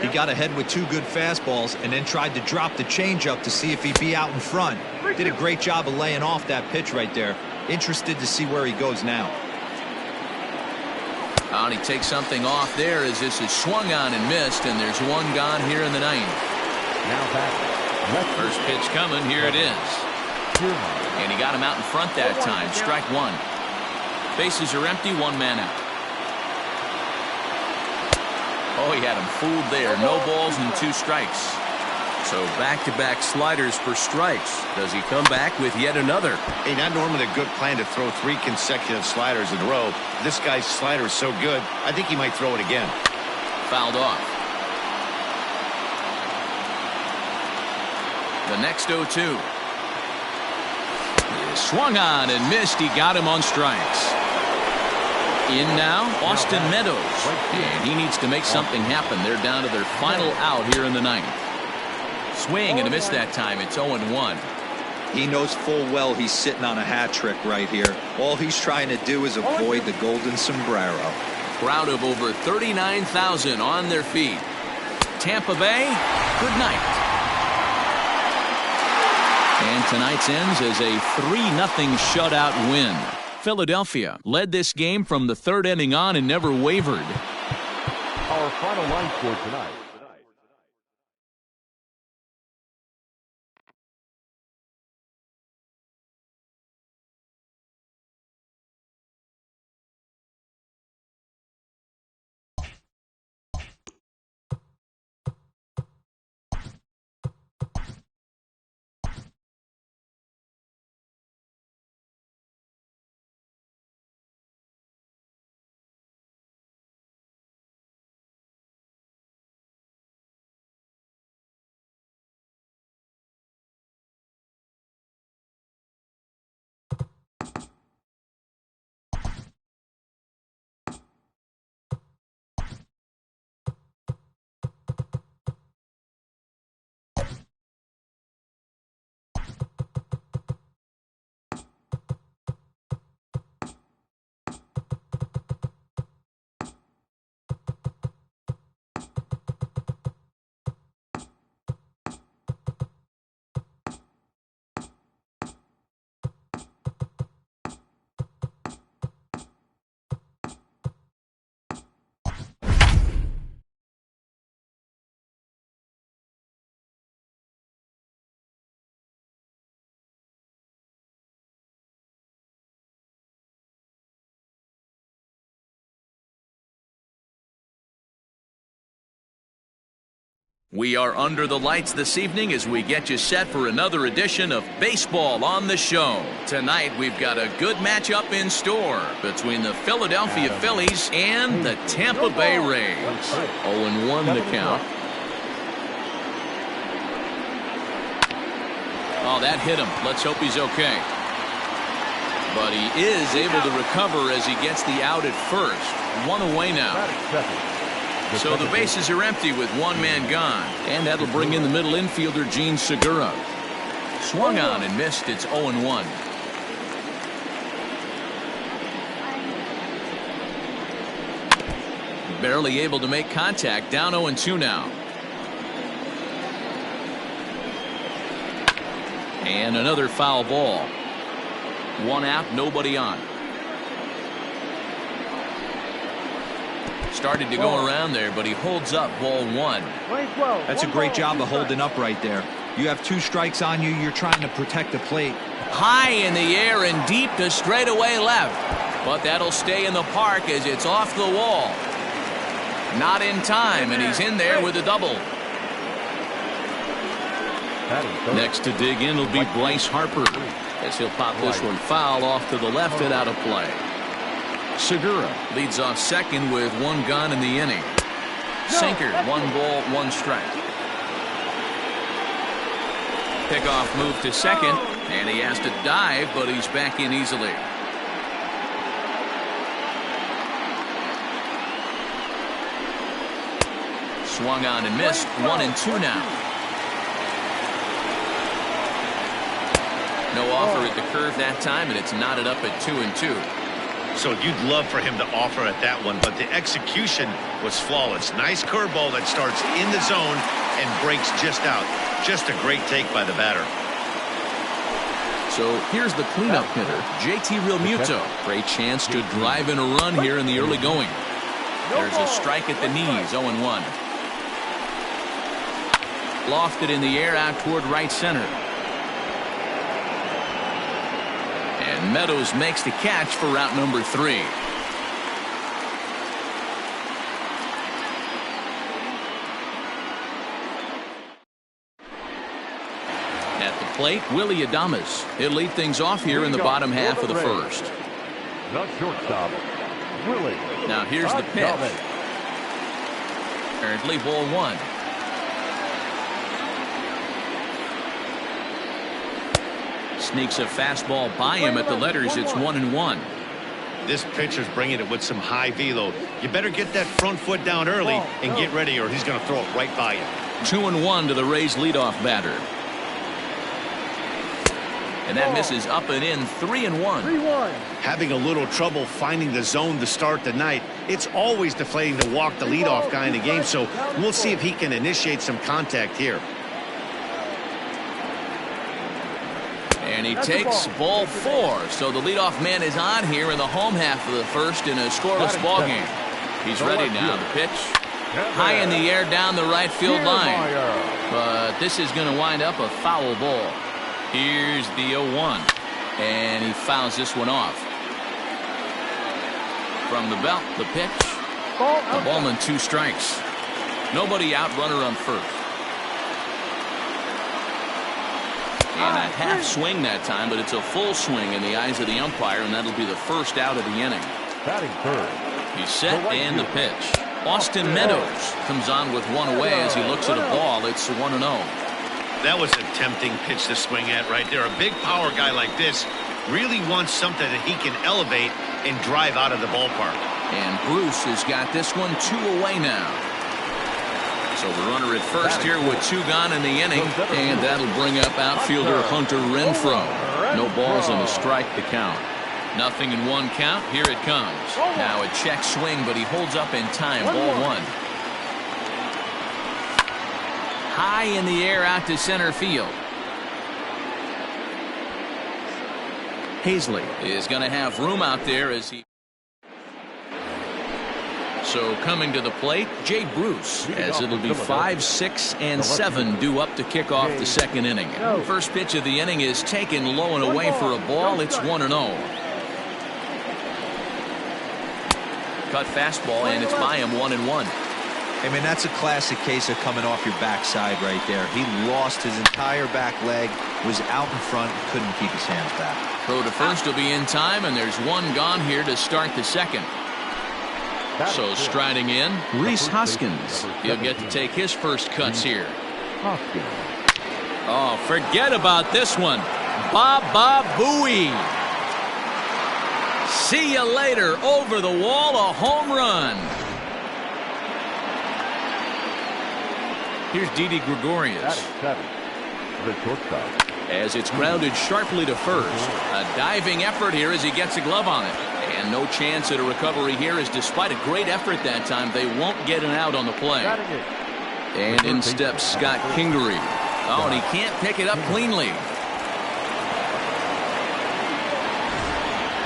He got ahead with 2 good fastballs and then tried to drop the changeup to see if he'd be out in front. Did a great job of laying off that pitch right there. Interested to see where he goes now. And he takes something off there as this is swung on and missed, and there's 1 gone here in the 9th. First pitch coming, here it is. And he got him out in front that time. Strike 1. Bases are empty, 1 man out. Oh, he had him fooled there. No balls and 2 strikes. So back-to-back sliders for strikes. Does he come back with yet another? Hey, not normally a good plan to throw 3 consecutive sliders in a row. This guy's slider is so good, I think he might throw it again. Fouled off. The next 0-2. He swung on and missed. He got him on strikes. In now, Austin Meadows. And he needs to make something happen. They're down to their final out here in the 9th. Swing and a miss that time. It's 0-1. He knows full well he's sitting on a hat trick right here. All he's trying to do is avoid the golden sombrero. Crowd of over 39,000 on their feet. Tampa Bay, good night. And tonight's ends as a 3-0 shutout win. Philadelphia led this game from the third inning on and never wavered. Our final line score tonight. We are under the lights this evening as we get you set for another edition of Baseball on the Show. Tonight we've got a good matchup in store between the Philadelphia Phillies and the Tampa Bay Rays. 0-1 the count. Oh, that hit him. Let's hope he's okay. But he is able to recover as he gets the out at first. One away now. So the bases are empty with one man gone. And that'll bring in the middle infielder, Jean Segura. Swung on and missed. It's 0-1. Barely able to make contact. Down 0-2 now. And another foul ball. One out, nobody on. Started to go around there, but he holds up ball one. That's a great job of holding up right there. You have two strikes on you. You're trying to protect the plate. High in the air and deep to straightaway left. But that'll stay in the park as it's off the wall. Not in time, and he's in there with a double. Next to dig in will be Bryce Harper, as he'll pop this one foul off to the left and out of play. Segura leads off second with one gone in the inning. Sinker, 1 ball, 1 strike. Pickoff move to second, and he has to dive, but he's back in easily. Swung on and missed. 1-2 now. No offer at the curve that time, and it's knotted up at 2-2. So you'd love for him to offer at that one, but the execution was flawless. Nice curveball that starts in the zone and breaks just out. Just a great take by the batter. So here's the cleanup hitter, JT Realmuto. Great chance to drive in a run here in the early going. There's a strike at the knees, 0-1. Lofted in the air out toward right center. And Meadows makes the catch for route number 3. At the plate, Willy Adames. He'll lead things off here in the bottom half of the first. The shortstop, Willy. Now here's the pitch. Currently ball 1. Sneaks a fastball by him at the letters. It's 1-1. This pitcher's bringing it with some high velo. You better get that front foot down early and get ready, or he's going to throw it right by you. 2-1 to the Rays leadoff batter. And that misses up and in. 3-1. Having a little trouble finding the zone to start the night. It's always deflating to walk the leadoff guy in the game, so we'll see if he can initiate some contact here. And he takes ball 4. So the leadoff man is on here in the home half of the first in a scoreless ball game. He's ready now. The pitch high in the air down the right field line. But this is going to wind up a foul ball. Here's the 0-1. And he fouls this one off. From the belt, the pitch. The ball and 2 strikes. Nobody out, runner on first. And a half swing that time, but it's a full swing in the eyes of the umpire, and that'll be the first out of the inning. Batting third. He's set and the pitch. Austin Meadows comes on with one away as he looks at a ball. It's 1-0. That was a tempting pitch to swing at right there. A big power guy like this really wants something that he can elevate and drive out of the ballpark. And Bruce has got this one 2 away now. So the runner at first here with 2 gone in the inning, and that'll bring up outfielder Hunter Renfroe. No balls and a strike to count. Nothing in 1 count. Here it comes. Now a check swing, but he holds up in time. Ball 1. High in the air out to center field. Hazley is going to have room out there as he. So coming to the plate, Jay Bruce, as it'll be 5, 6, and 7 due up to kick off the second inning. First pitch of the inning is taken low and away for a ball. It's 1-0. Cut fastball, and it's by him 1-1. I mean, that's a classic case of coming off your backside right there. He lost his entire back leg, was out in front, couldn't keep his hands back. Throw to first will be in time, and there's 1 gone here to start the second. So striding in, Rhys Hoskins. He'll get to take his first cuts here. Oh, forget about this one. Baba Booey. See you later. Over the wall, a home run. Here's Didi Gregorius. As it's grounded sharply to first. A diving effort here as he gets a glove on it. And no chance at a recovery here, as despite a great effort that time, they won't get an out on the play. And in steps Scott Kingery. Oh, and he can't pick it up cleanly.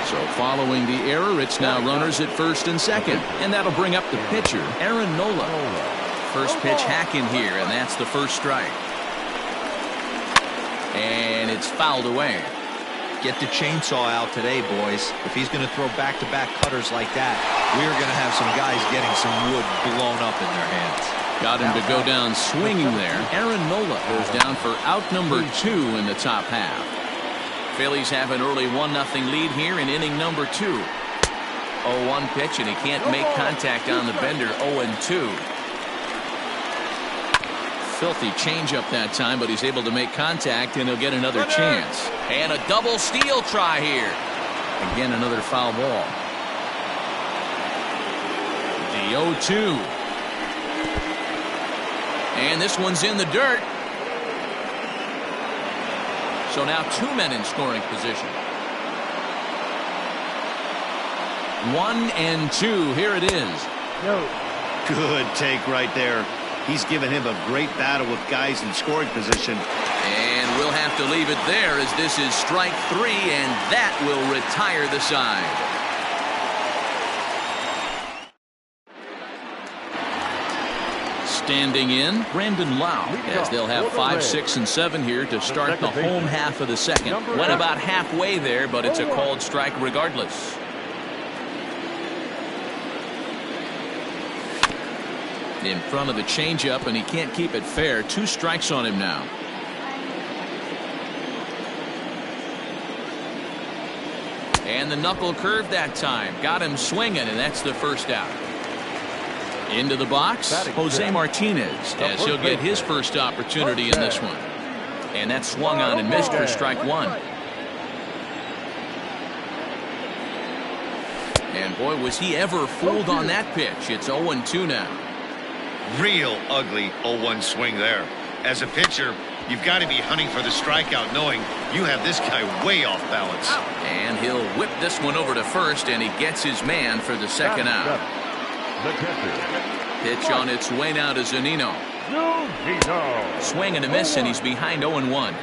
So following the error, it's now runners at first and second. And that'll bring up the pitcher, Aaron Nola. First pitch hacking here, and that's the first strike. And it's fouled away. Get the chainsaw out today, boys. If he's going to throw back-to-back cutters like that, we're going to have some guys getting some wood blown up in their hands. Got him to go down swinging there. Aaron Nola goes down for out number 2 in the top half. Phillies have an early 1-0 lead here in inning number 2. 0-1 pitch, and he can't make contact on the bender. 0-2. Filthy changeup that time, but he's able to make contact, and he'll get another chance. And a double steal try here. Again, another foul ball. The 0-2. And this one's in the dirt. So now 2 men in scoring position. 1-2. Here it is. Good take right there. He's given him a great battle with guys in scoring position. And we'll have to leave it there, as this is strike 3, and that will retire the side. Standing in, Brandon Lau, as they'll have 5, 6, and 7 here to start the home half of the second. Went about halfway there, but it's a called strike regardless. In front of the changeup, and he can't keep it fair. 2 strikes on him now. And the knuckle curve that time. Got him swinging, and that's the first out. Into the box, Jose Martinez, as he'll get his first opportunity in this one. And that swung on and missed for strike 1. And boy, was he ever fooled on that pitch. It's 0-2 now. Real ugly 0-1 swing there. As a pitcher, you've got to be hunting for the strikeout, knowing you have this guy way off balance. And he'll whip this one over to first, and he gets his man for the second out. Pitch on its way now to Zunino. Swing and a miss, and he's behind 0-1.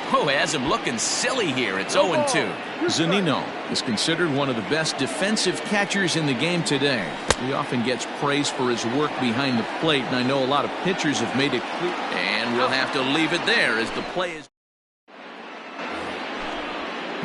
Oh, has him looking silly here. It's 0-2. Zunino is considered one of the best defensive catchers in the game today. He often gets praise for his work behind the plate, and I know a lot of pitchers have made it clear. And we'll have to leave it there as the play is.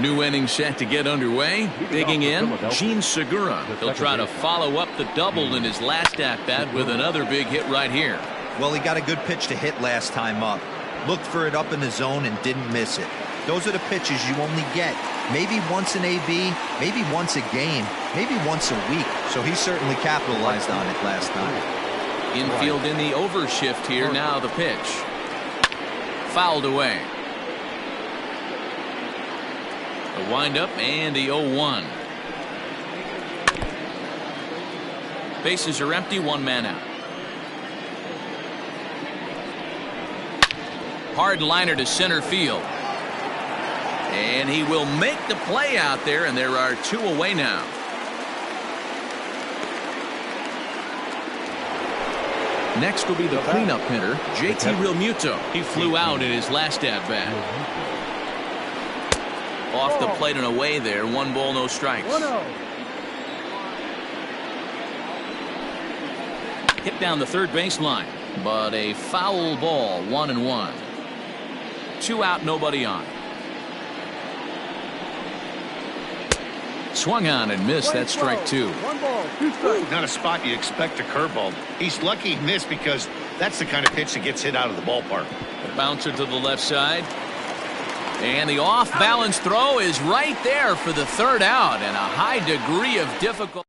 New inning set to get underway. Digging in, Gene Segura. He'll try to follow up the double in his last at-bat with another big hit right here. Well, he got a good pitch to hit last time up. Looked for it up in the zone and didn't miss it. Those are the pitches you only get maybe once in AB, maybe once a game, maybe once a week. So he certainly capitalized on it last time. Infield in the overshift here. Now the pitch. Fouled away. The windup and the 0-1. Bases are empty, one man out. Hard liner to center field. And he will make the play out there, and there are two away now. Next will be the cleanup hitter, JT Realmuto. He flew out in his last at-bat. Off the plate and away there. 1 ball, no strikes. Hit down the third baseline, but a foul ball. 1-1. 2 out, nobody on. Swung on and missed. That's strike 2. Not a spot you expect a curveball. He's lucky he missed because that's the kind of pitch that gets hit out of the ballpark. A bouncer to the left side. And the off-balance throw is right there for the third out, and a high degree of difficulty.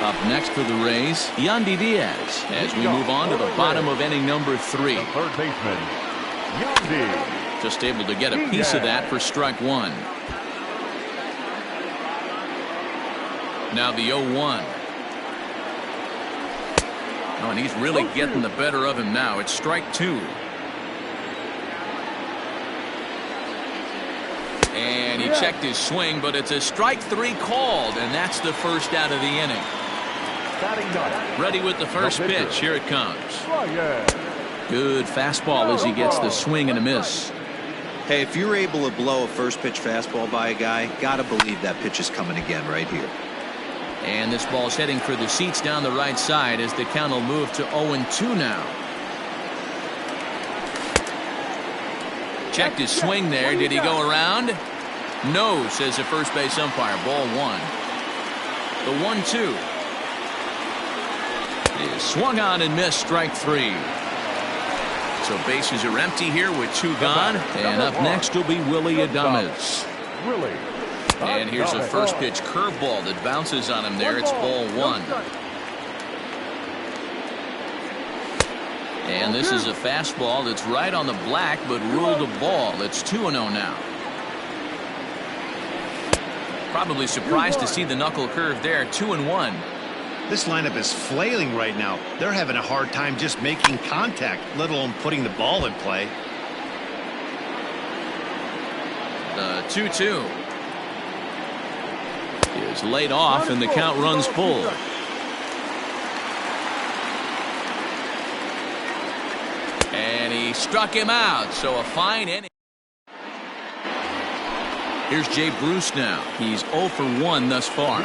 Up next for the Rays, Yandy Diaz, as we move on to the bottom of inning number 3. The third baseman, Yandy. Just able to get a piece of that for strike 1. Now the 0-1. Oh, and he's really getting the better of him now. It's strike 2. And he checked his swing, but it's a strike 3 called, and that's the first out of the inning. Ready with the first pitch. Here it comes. Good fastball as he gets the swing and a miss. Hey, if you're able to blow a first pitch fastball by a guy, gotta believe that pitch is coming again right here. And this ball's heading for the seats down the right side as the count will move to 0-2 now. Checked his swing there. Did he go around? No, says the first base umpire. Ball 1. The 1-2 is swung on and missed. Strike 3. So bases are empty here with 2 gone. And up next will be Willy Adames. And here's a first pitch curveball that bounces on him there. It's ball 1. And this is a fastball that's right on the black, but ruled a ball. It's 2-0 now. Probably surprised to see the knuckle curve there. 2-1. This lineup is flailing right now. They're having a hard time just making contact, let alone putting the ball in play. The 2-2 is laid off, and the count runs full. And he struck him out, so a fine inning. Here's Jay Bruce now. He's 0 for 1 thus far.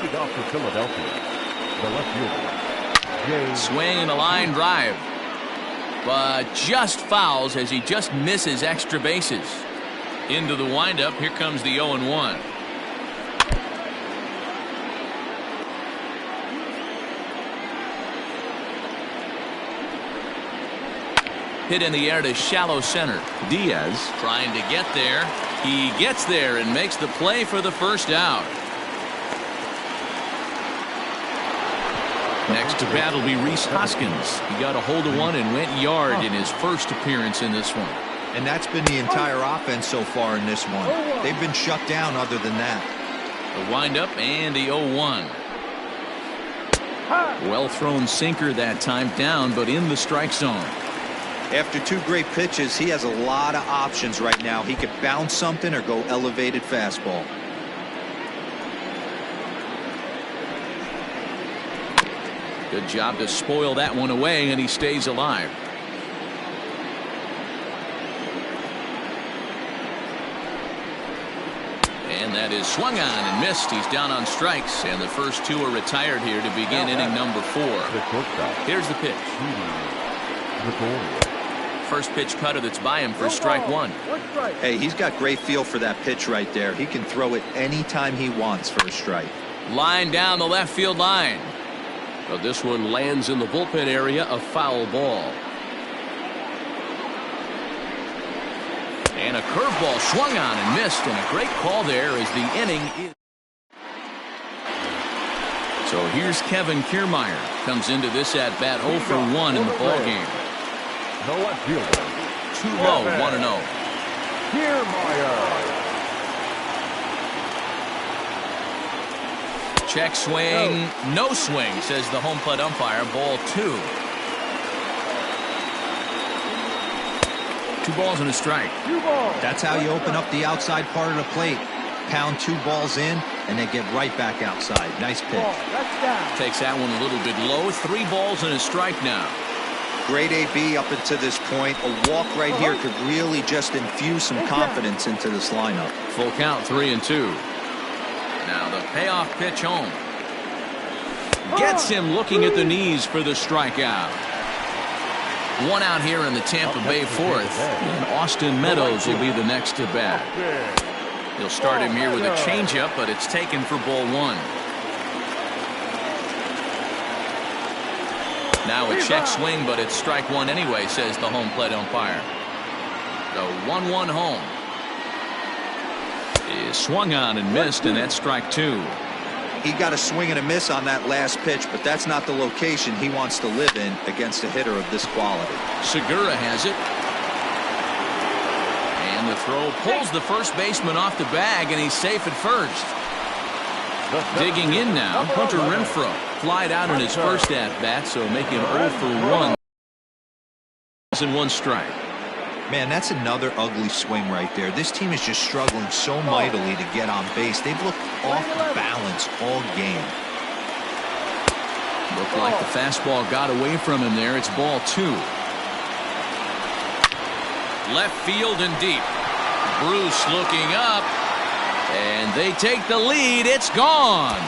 Swing and a line drive, but just fouls as he just misses extra bases. Into the windup. Here comes the 0-1. Hit in the air to shallow center. Diaz trying to get there. He gets there and makes the play for the first out. Next to bat will be Rhys Hoskins. He got a hold of one and went yard in his first appearance in this one. And that's been the entire offense so far in this one. They've been shut down other than that. The windup and the 0-1. Well thrown sinker that time, down but in the strike zone. After 2 great pitches, he has a lot of options right now. He could bounce something or go elevated fastball. Good job to spoil that one away, and he stays alive. And that is swung on and missed. He's down on strikes, and the first two are retired here to begin inning number 4. Here's the pitch. First pitch cutter that's by him for strike 1. Hey, he's got great feel for that pitch right there. He can throw it anytime he wants for a strike. Line down the left field line. But this one lands in the bullpen area, a foul ball. And a curveball swung on and missed, and a great call there as the inning is. So here's Kevin Kiermaier. Comes into this at bat 0 for 1 in the ball game. No left fielder. 2 low, 1-0. Kiermaier. Check swing, no swing, says the home plate umpire. Ball 2. 2 balls and a strike. That's how you open up the outside part of the plate. Pound 2 balls in and then get right back outside. Nice pitch. Takes that one a little bit low. 3 balls and a strike now. Great AB up until this point. A walk right here could really just infuse some confidence into this lineup. Full count, 3-2. Now the payoff pitch home. Gets him looking at the knees for the strikeout. 1 out here in the Tampa Bay 4th, and Austin Meadows will be the next to bat. He'll start him here with a changeup, but it's taken for ball 1. Now a check swing, but it's strike 1 anyway, says the home plate umpire. The 1-1 home is swung on and missed, and that's strike 2. He got a swing and a miss on that last pitch, but that's not the location he wants to live in against a hitter of this quality. Segura has it. And the throw pulls the first baseman off the bag, and he's safe at first. Digging in now, Hunter Renfroe. Flied out in his first at-bat, so making 0 for 1. And 1 strike. Man, that's another ugly swing right there. This team is just struggling so mightily to get on base. They've looked off balance all game. Looked like the fastball got away from him there. It's ball 2. Left field and deep. Bruce looking up. And they take the lead. It's gone.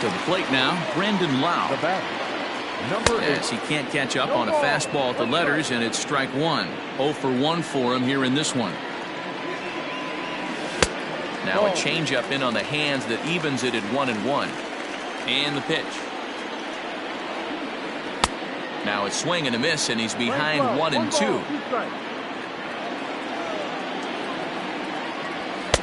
To the plate now, Brandon Lau. The batter, number 8. Yes, he can't catch up on a fastball at the letters, and it's strike 1. 0 for 1 for him here in this one. Now a changeup in on the hands that evens it at 1-1. And the pitch. Now it's swing and a miss, and he's behind 1-2.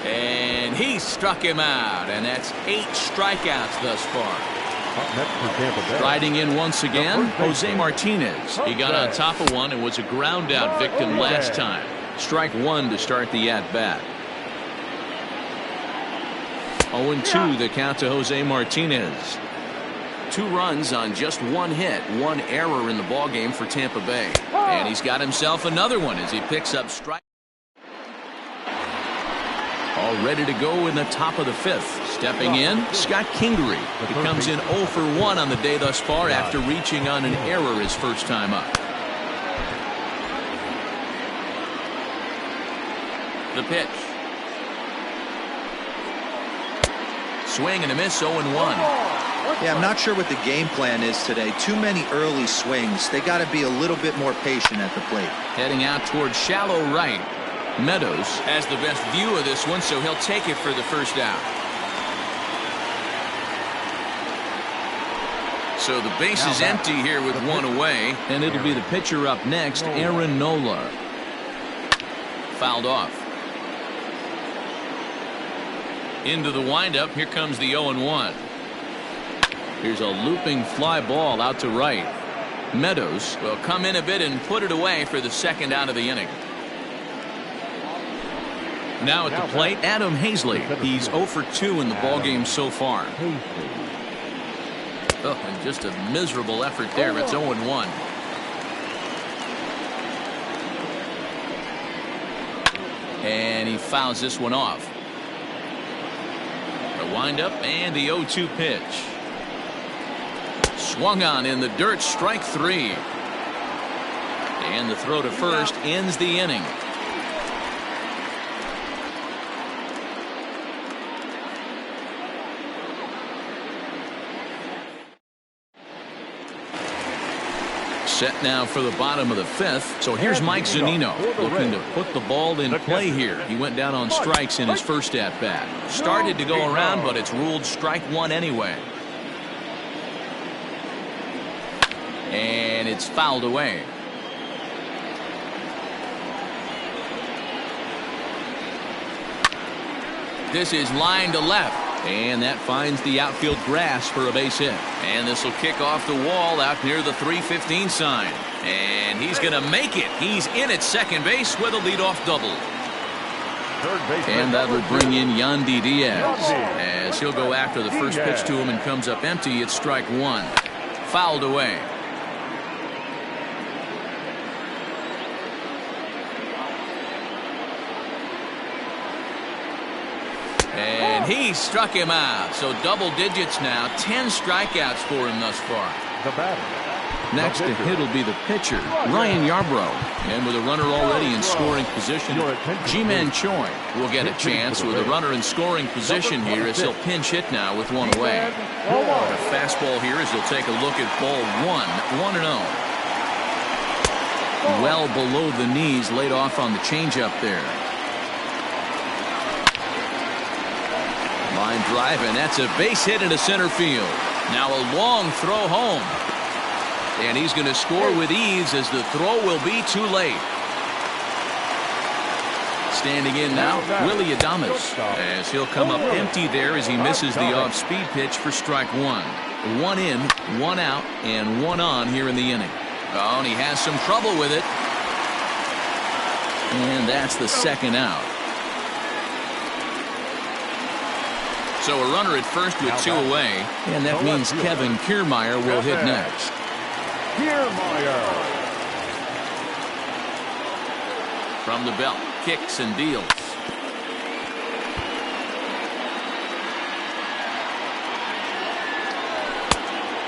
And he struck him out, and that's 8 strikeouts thus far. Riding in once again, Jose Martinez. He got on top of one and was a ground out victim last time. Strike 1 to start the at-bat. 0-2 the count to Jose Martinez. 2 runs on just 1 hit, 1 error in the ballgame for Tampa Bay. And he's got himself another one as he picks up strike. All ready to go in the top of the 5th. Stepping in, Scott Kingery. He comes in 0 for 1 on the day thus far after reaching on an error his first time up. The pitch. Swing and a miss, 0-1. Yeah, I'm not sure what the game plan is today. Too many early swings. They got to be a little bit more patient at the plate. Heading out towards shallow right. Meadows has the best view of this one, so he'll take it for the first out. So the base is empty here with 1 away, and it'll be the pitcher up next, Aaron Nola. Fouled off. Into the windup. Here comes the 0-1. Here's a looping fly ball out to right. Meadows will come in a bit and put it away for the second out of the inning. Now at the plate, Adam Hazley. He's 0 for 2 in the ballgame so far. Oh, and just a miserable effort there. It's 0-1. And he fouls this one off. The windup and the 0-2 pitch. Swung on in the dirt, strike 3. And the throw to first ends the inning. Set now for the bottom of the fifth. So here's Mike Zunino looking to put the ball in play here. He went down on strikes in his first at bat. Started to go around, but it's ruled strike one anyway. And it's fouled away. This is line to left. And that finds the outfield grass for a base hit. And this will kick off the wall out near the 315 sign. And he's going to make it. He's in at second base with a leadoff double. And that will bring in Yandy Diaz. As he'll go after the first pitch to him and comes up empty. It's strike one. Fouled away. And he struck him out. So double digits now. 10 strikeouts for him thus far. The batter. Next to hit will be the pitcher, Ryan Yarbrough. And with a runner already in scoring position, Ji-Man Choi will get a chance with a runner in scoring position here as he'll pinch hit now with one away. A fastball here as he'll take a look at ball one. 1-0. Well below the knees, laid off on the changeup there. Line drive, and that's a base hit into center field. Now a long throw home. And he's going to score with ease as the throw will be too late. Standing in now, Willy Adames, as he'll come up empty there as he misses the off-speed pitch for strike one. One in, one out, and one on here in the inning. Oh, and he has some trouble with it. And that's the second out. So a runner at first with two away, and that means Kevin Kiermaier will hit next. Kiermaier. From the belt, kicks and deals.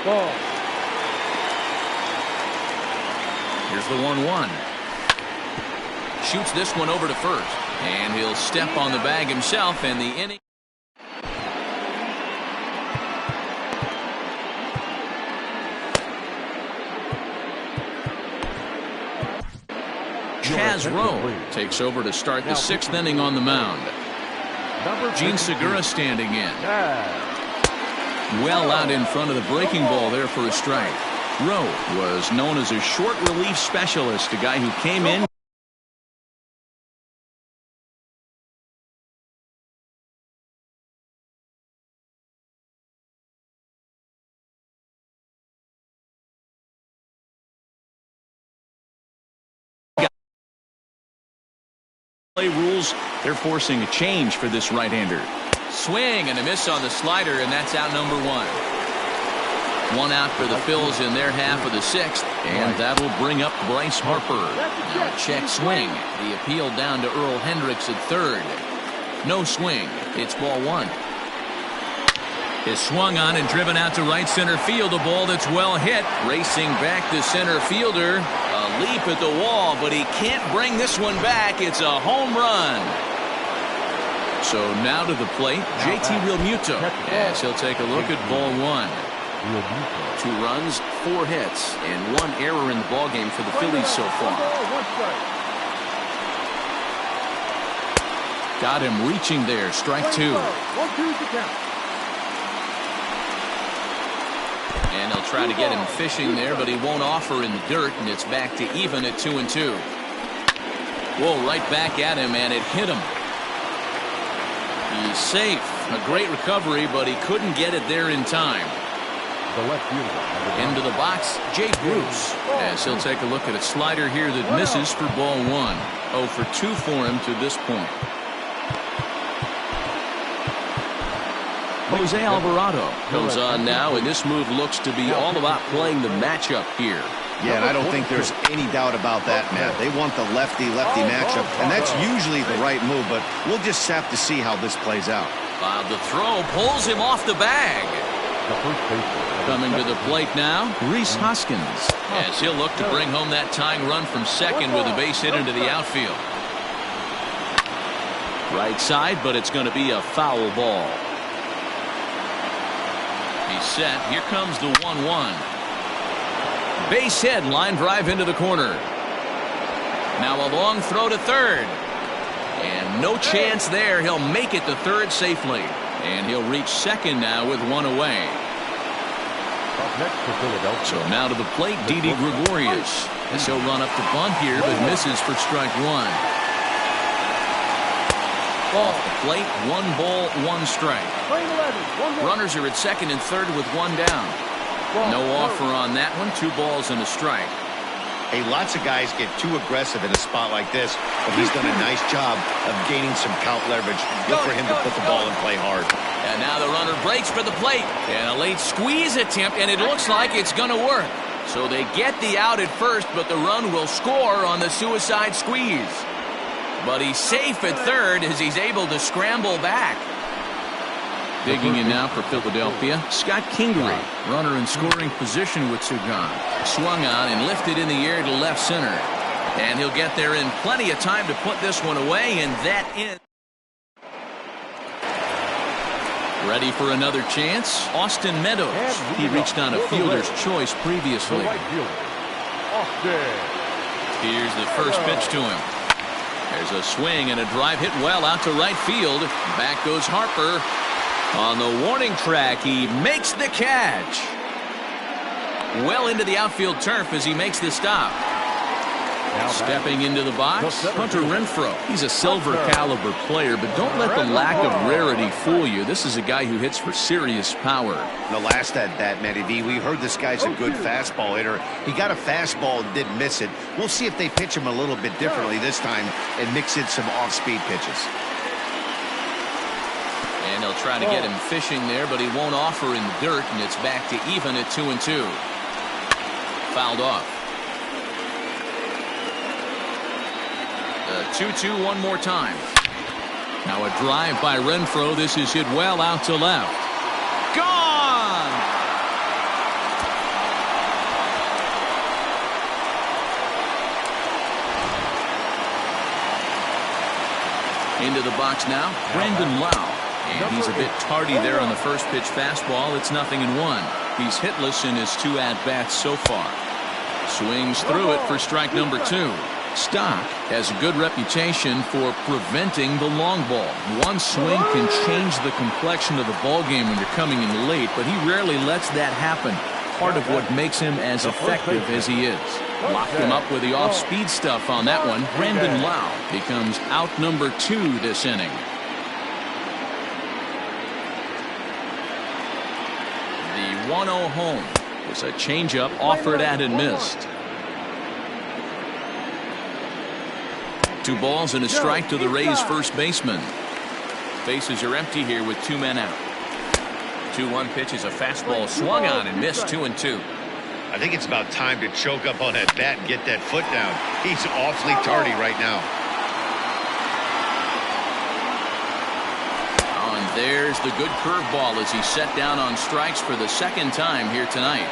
Ball. Here's the 1-1. Shoots this one over to first, and he'll step on the bag himself, and the inning. Chaz Roe takes over to start the sixth inning on the mound. Gene Segura standing in. Well out in front of the breaking ball there for a strike. Roe was known as a short relief specialist, a guy who came in. Rules, they're forcing a change for this right-hander. Swing and a miss on the slider, and that's out number one. One out for the Phils in their half of the sixth, and that'll bring up Bryce Harper. Now a check swing. The appeal down to Earl Hendricks at third. No swing. It's ball one. Is swung on and driven out to right center field. A ball that's well hit. Racing back the center fielder. A leap at the wall, but he can't bring this one back. It's a home run. So now to the plate, JT Realmuto, as he'll take a look at ball one. 2 runs, 4 hits, and 1 error in the ballgame for the Phillies so far. Got him reaching there. Strike 2. And they'll try to get him fishing there, but he won't offer in the dirt, and it's back to even at 2-2. Whoa, right back at him, and it hit him. He's safe. A great recovery, but he couldn't get it there in time. Into the box, Jake Bruce, as he'll take a look at a slider here that misses for ball one. 0 for 2 for him to this point. Jose Alvarado comes on now, and this move looks to be all about playing the matchup here. Yeah, and I don't think there's any doubt about that, Matt. They want the lefty-lefty matchup, and that's usually the right move, but we'll just have to see how this plays out. The throw pulls him off the bag. the first baseman. Coming to the plate now, Rhys Hoskins. As he'll look to bring home that tying run from second with a base hit into the outfield. Right side, but it's going to be a foul ball. He's set. Here comes the 1-1. Base hit, line drive into the corner. Now a long throw to third. And no chance there. He'll make it to third safely. And he'll reach second now with one away. Up next for Philadelphia. So now to the plate, Didi Gregorius. As he'll run up to bunt here, but misses for strike one. Off the plate, 1 ball, 1 strike. Runners are at second and third with 1 down. No offer on that one. 2 balls and a strike. Hey, lots of guys get too aggressive in a spot like this, but he's done a nice job of gaining some count leverage. Look for him to put the ball and play hard. And now the runner breaks for the plate. And a late squeeze attempt, and it looks like it's going to work. So they get the out at first, but the run will score on the suicide squeeze. But he's safe at third as he's able to scramble back. Digging in now for Philadelphia, Scott Kingery, runner in scoring position with Sugan. Swung on and lifted in the air to left center. And he'll get there in plenty of time to put this one away, and that ends. Ready for another chance? Austin Meadows. He reached on a fielder's choice previously. Here's the first pitch to him. There's a swing and a drive hit well out to right field. Back goes Harper. On the warning track, he makes the catch. Well into the outfield turf as he makes the stop. Stepping into the box, Hunter Renfroe. He's a silver caliber player, but don't let the lack of rarity fool you. This is a guy who hits for serious power. The last at that, Matty V, we heard this guy's a good fastball hitter. He got a fastball and didn't miss it. We'll see if they pitch him a little bit differently this time and mix in some off-speed pitches. And they'll try to get him fishing there, but he won't offer in the dirt, and it's back to even at 2-2. Fouled off. The 2-2 one more time. Now a drive by Renfroe. This is hit well out to left. Gone! Into the box now, Brandon Lau. And he's a bit tardy there on the first pitch fastball. It's 0-1. He's hitless in his 2 at-bats so far. Swings through it for strike number 2. Stock has a good reputation for preventing the long ball. One swing can change the complexion of the ball game when you're coming in late, but he rarely lets that happen. Part of what makes him as effective as he is. Locked him up with the off-speed stuff on that one. Brandon Lau becomes out number 2 this inning. The 1-0 home was a changeup offered at and missed. 2 balls and a strike to the Rays first baseman. Bases are empty here with 2 men out. 2-1 pitch is a fastball swung on and missed. 2-2. I think it's about time to choke up on that bat and get that foot down. He's awfully tardy right now. And there's the good curveball as he's set down on strikes for the 2nd time here tonight.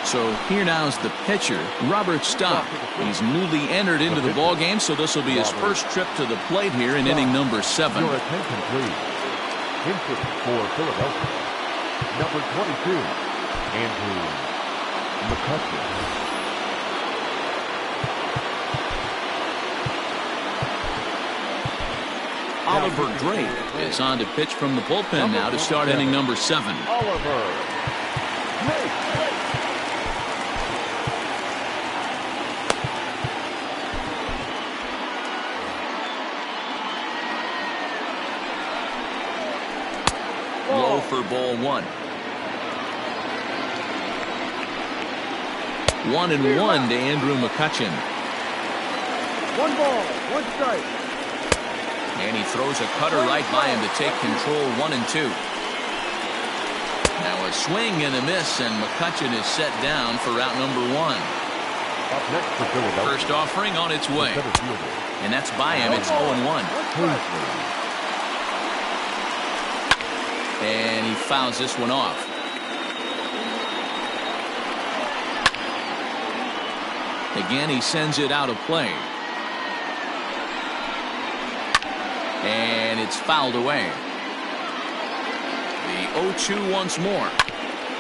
So here now is the pitcher, Robert Stock. He's newly entered into the ball game, so this will be his first trip to the plate here in inning number 7. Your attention, please. Input for Philadelphia. Number 22, Andrew McCutcheon. Oliver Drake is on to pitch from the bullpen now to start inning number 7. Oliver Drake. Low for ball 1. 1-1 to Andrew McCutcheon. 1 ball, 1 strike. And he throws a cutter right by him to take control 1-2. Now a swing and a miss, and McCutchen is set down for out number 1. Up next for Philadelphia. First offering on its way. And that's by him. It's 0-1. And he fouls this one off. Again, he sends it out of play. And it's fouled away. The 0-2 once more.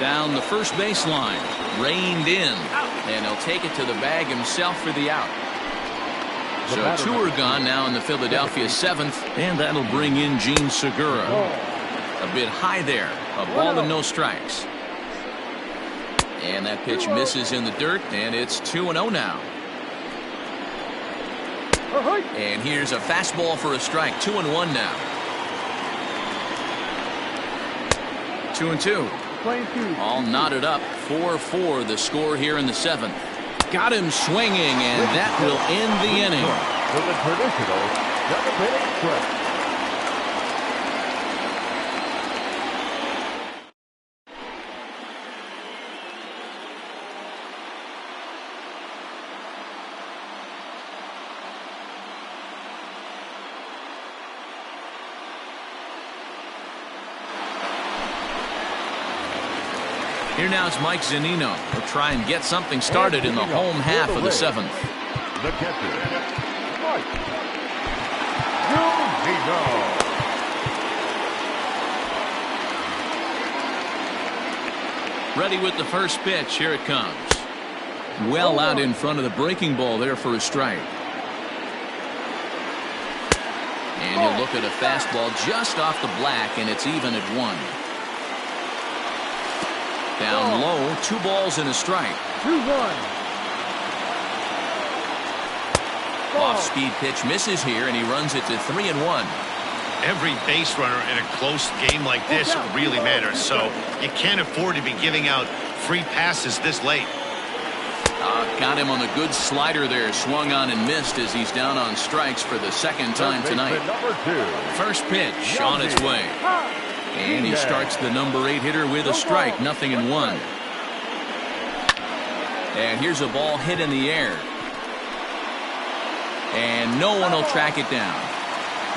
Down the first baseline. Reined in. And he'll take it to the bag himself for the out. So 2 are gone now in the Philadelphia 7th. And that'll bring in Jean Segura. A bit high there. A ball and no strikes. And that pitch misses in the dirt, and it's 2-0 now. And here's a fastball for a strike. 2-1 now. 2-2. All knotted up. 4-4 the score here in the 7th. Got him swinging, and that will end the inning. For the traditional 7th inning stretch. Here now is Mike Zunino. He'll try and get something started in the home half of the 7th. The catcher, Mike Zunino. Ready with the first pitch. Here it comes. Well out in front of the breaking ball there for a strike. And he'll look at a fastball just off the black, and it's even at 1. Down low, 2 balls and a strike. 2-1. Off-speed pitch misses here, and he runs it to 3-1. Every base runner in a close game like this really matters, so you can't afford to be giving out free passes this late. Got him on the good slider there. Swung on and missed as he's down on strikes for the 2nd time tonight. Number 2. First pitch on its way. And he starts the number 8 hitter with a strike. 0-1. And here's a ball hit in the air. And no one will track it down.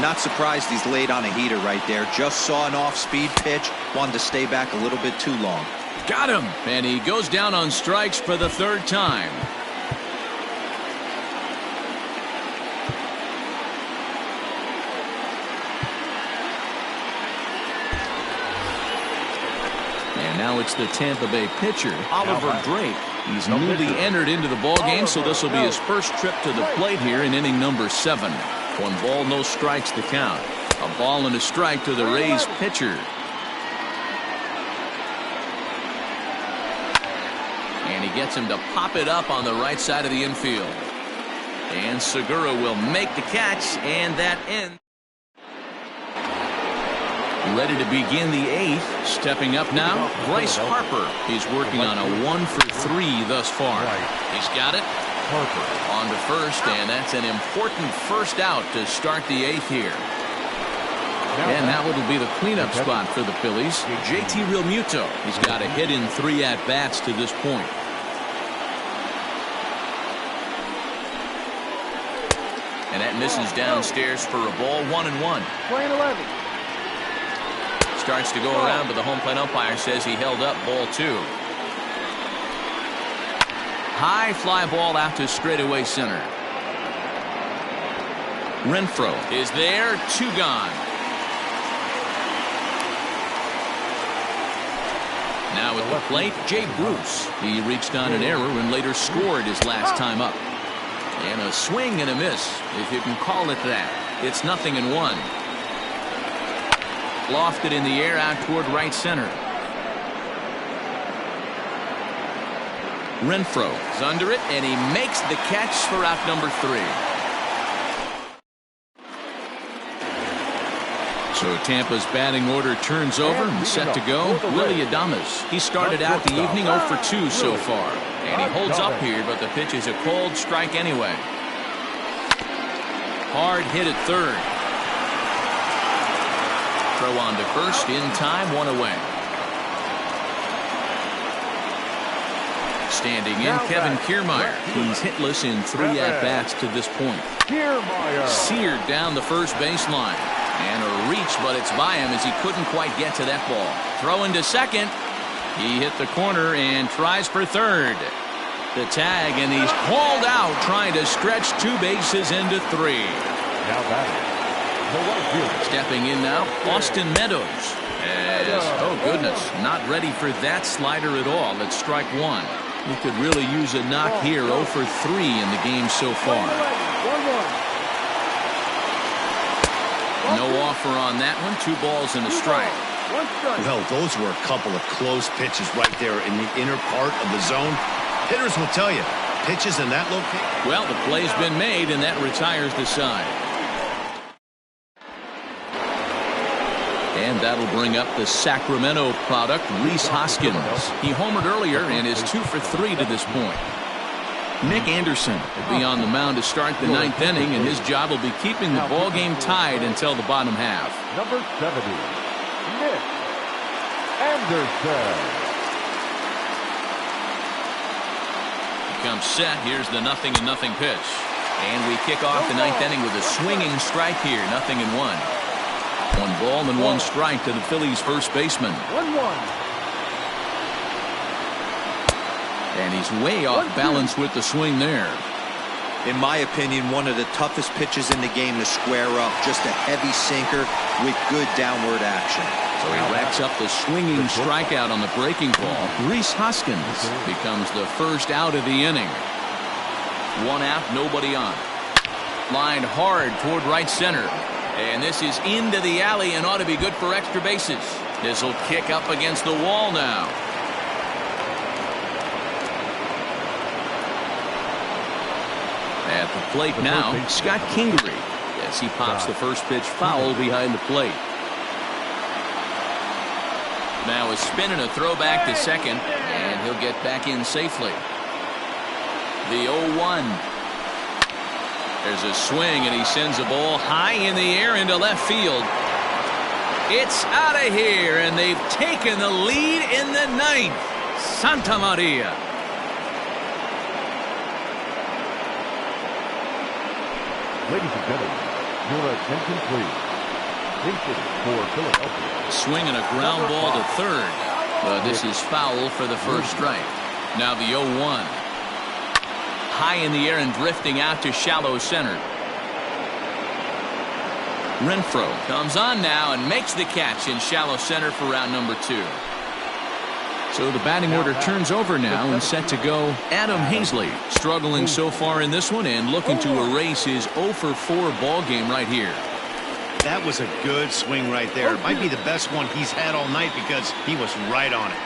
Not surprised he's laid on a heater right there. Just saw an off-speed pitch. Wanted to stay back a little bit too long. Got him. And he goes down on strikes for the 3rd time. Now it's the Tampa Bay pitcher, Oliver Drake. He's newly entered into the ballgame, so this will be his first trip to the plate here in inning number 7. 1 ball, no strikes to count. A ball and a strike to the Rays pitcher. And he gets him to pop it up on the right side of the infield. And Segura will make the catch, and that ends. Ready to begin the 8th. Stepping up now, Bryce Harper. He's working on a 1 for 3 thus far. He's got it. Harper on to first, and that's an important first out to start the 8th here. And that will be the cleanup spot for the Phillies. JT Realmuto. He's got a hit in 3 at-bats to this point. And that misses downstairs for a ball. 1-1. Playing 11. Starts to go around, but the home plate umpire says he held up ball 2. High fly ball out to straightaway center. Renfroe is there. 2 gone. Now at the plate, Jay Bruce. He reached on an error and later scored his last time up. And a swing and a miss, if you can call it that. It's 0-1. Lofted in the air out toward right center. Renfroe is under it, and he makes the catch for out number 3. So Tampa's batting order turns over and set to go. Willy Adames. He started out the evening 0 for 2 so far. And he holds up here, but the pitch is a cold strike anyway. Hard hit at third. Throw on to first in time, one away. Standing in, Kevin Kiermaier. He's hitless in 3 at-bats to this point. Seared down the first baseline. And a reach, but it's by him as he couldn't quite get to that ball. Throw into second. He hit the corner and tries for third. The tag, and he's called out trying to stretch 2 bases into 3. Now batting, the right fielder. Stepping in now, Austin Meadows. Oh goodness, not ready for that slider at all. It's strike 1. He could really use a knock here. 0 for 3 in the game so far. No offer on that one. 2 balls and a strike. Well, those were a couple of close pitches right there in the inner part of the zone. Hitters will tell you, pitches in that location. Well, the play's been made, and that retires the side. And that'll bring up the Sacramento product, Rhys Hoskins. He homered earlier and is 2 for 3 to this point. Nick Anderson will be on the mound to start the 9th inning, and his job will be keeping the ball game tied until the bottom half. Number 70, Nick Anderson. Comes set. Here's the 0-0 pitch. And we kick off the 9th inning with a swinging strike here. 0-1. 1 ball and 1 strike to the Phillies' first baseman. 1-1. And he's way off balance with the swing there. In my opinion, one of the toughest pitches in the game to square up. Just a heavy sinker with good downward action. So he racks up the swinging strikeout on the breaking ball. Rhys Hoskins becomes the first out of the inning. 1 out, nobody on. Lined hard toward right center. And this is into the alley and ought to be good for extra bases. This will kick up against the wall now. At the plate now, Scott Kingery, as he pops the first pitch foul behind the plate. Now a spin and a throw back to second, and he'll get back in safely. The 0-1. There's a swing, and he sends a ball high in the air into left field. It's out of here, and they've taken the lead in the 9th. Santa Maria. Ladies and gentlemen, your attention please. Pinches for Philadelphia. Swing and a ground ball to third. But this is foul for the first strike. Now the 0-1. High in the air and drifting out to shallow center. Renfroe comes on now and makes the catch in shallow center for round number 2. So the batting order turns over now and set to go Adam Hazley, struggling so far in this one and looking to erase his 0 for 4 ball game right here. That was a good swing right there. It might be the best one he's had all night because he was right on it.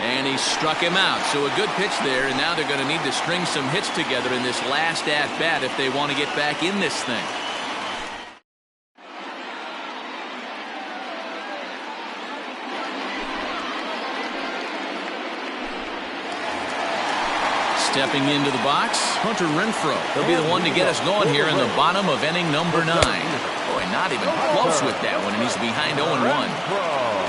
And he struck him out. So a good pitch there, and now they're going to need to string some hits together in this last at-bat if they want to get back in this thing. Stepping into the box, Hunter Renfroe. He'll be the one to get us going here in the bottom of inning number 9. Boy, not even close with that one, and he's behind 0-1.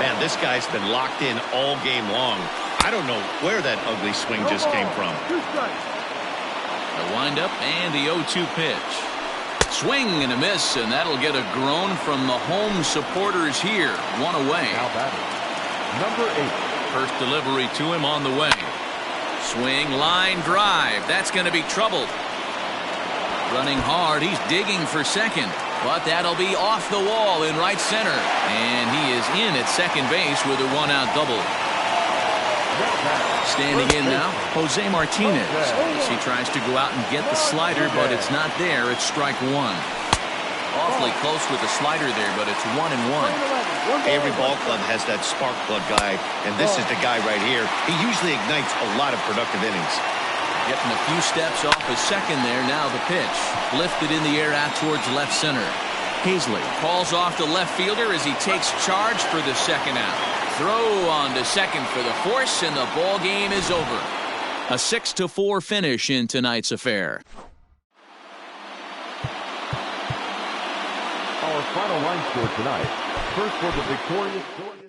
Man, this guy's been locked in all game long. I don't know where that ugly swing just came from. The windup and the 0-2 pitch. Swing and a miss, and that'll get a groan from the home supporters here. 1 away. Now batting, number 8. First delivery to him on the way. Swing, line, drive. That's going to be trouble. Running hard. He's digging for second. But that'll be off the wall in right center. And he is in at second base with a 1-out double. Standing in now, Jose Martinez. As he tries to go out and get the slider, but it's not there. It's strike 1. Awfully close with the slider there, but it's 1-1. Every ball club has that spark plug guy, and this is the guy right here. He usually ignites a lot of productive innings. Getting a few steps off his second there. Now the pitch. Lifted in the air out towards left center. Hazley calls off the left fielder as he takes charge for the second out. Throw on to second for the force, and the ball game is over. A 6-4 finish in tonight's affair. Our our final line score tonight. First for the victorious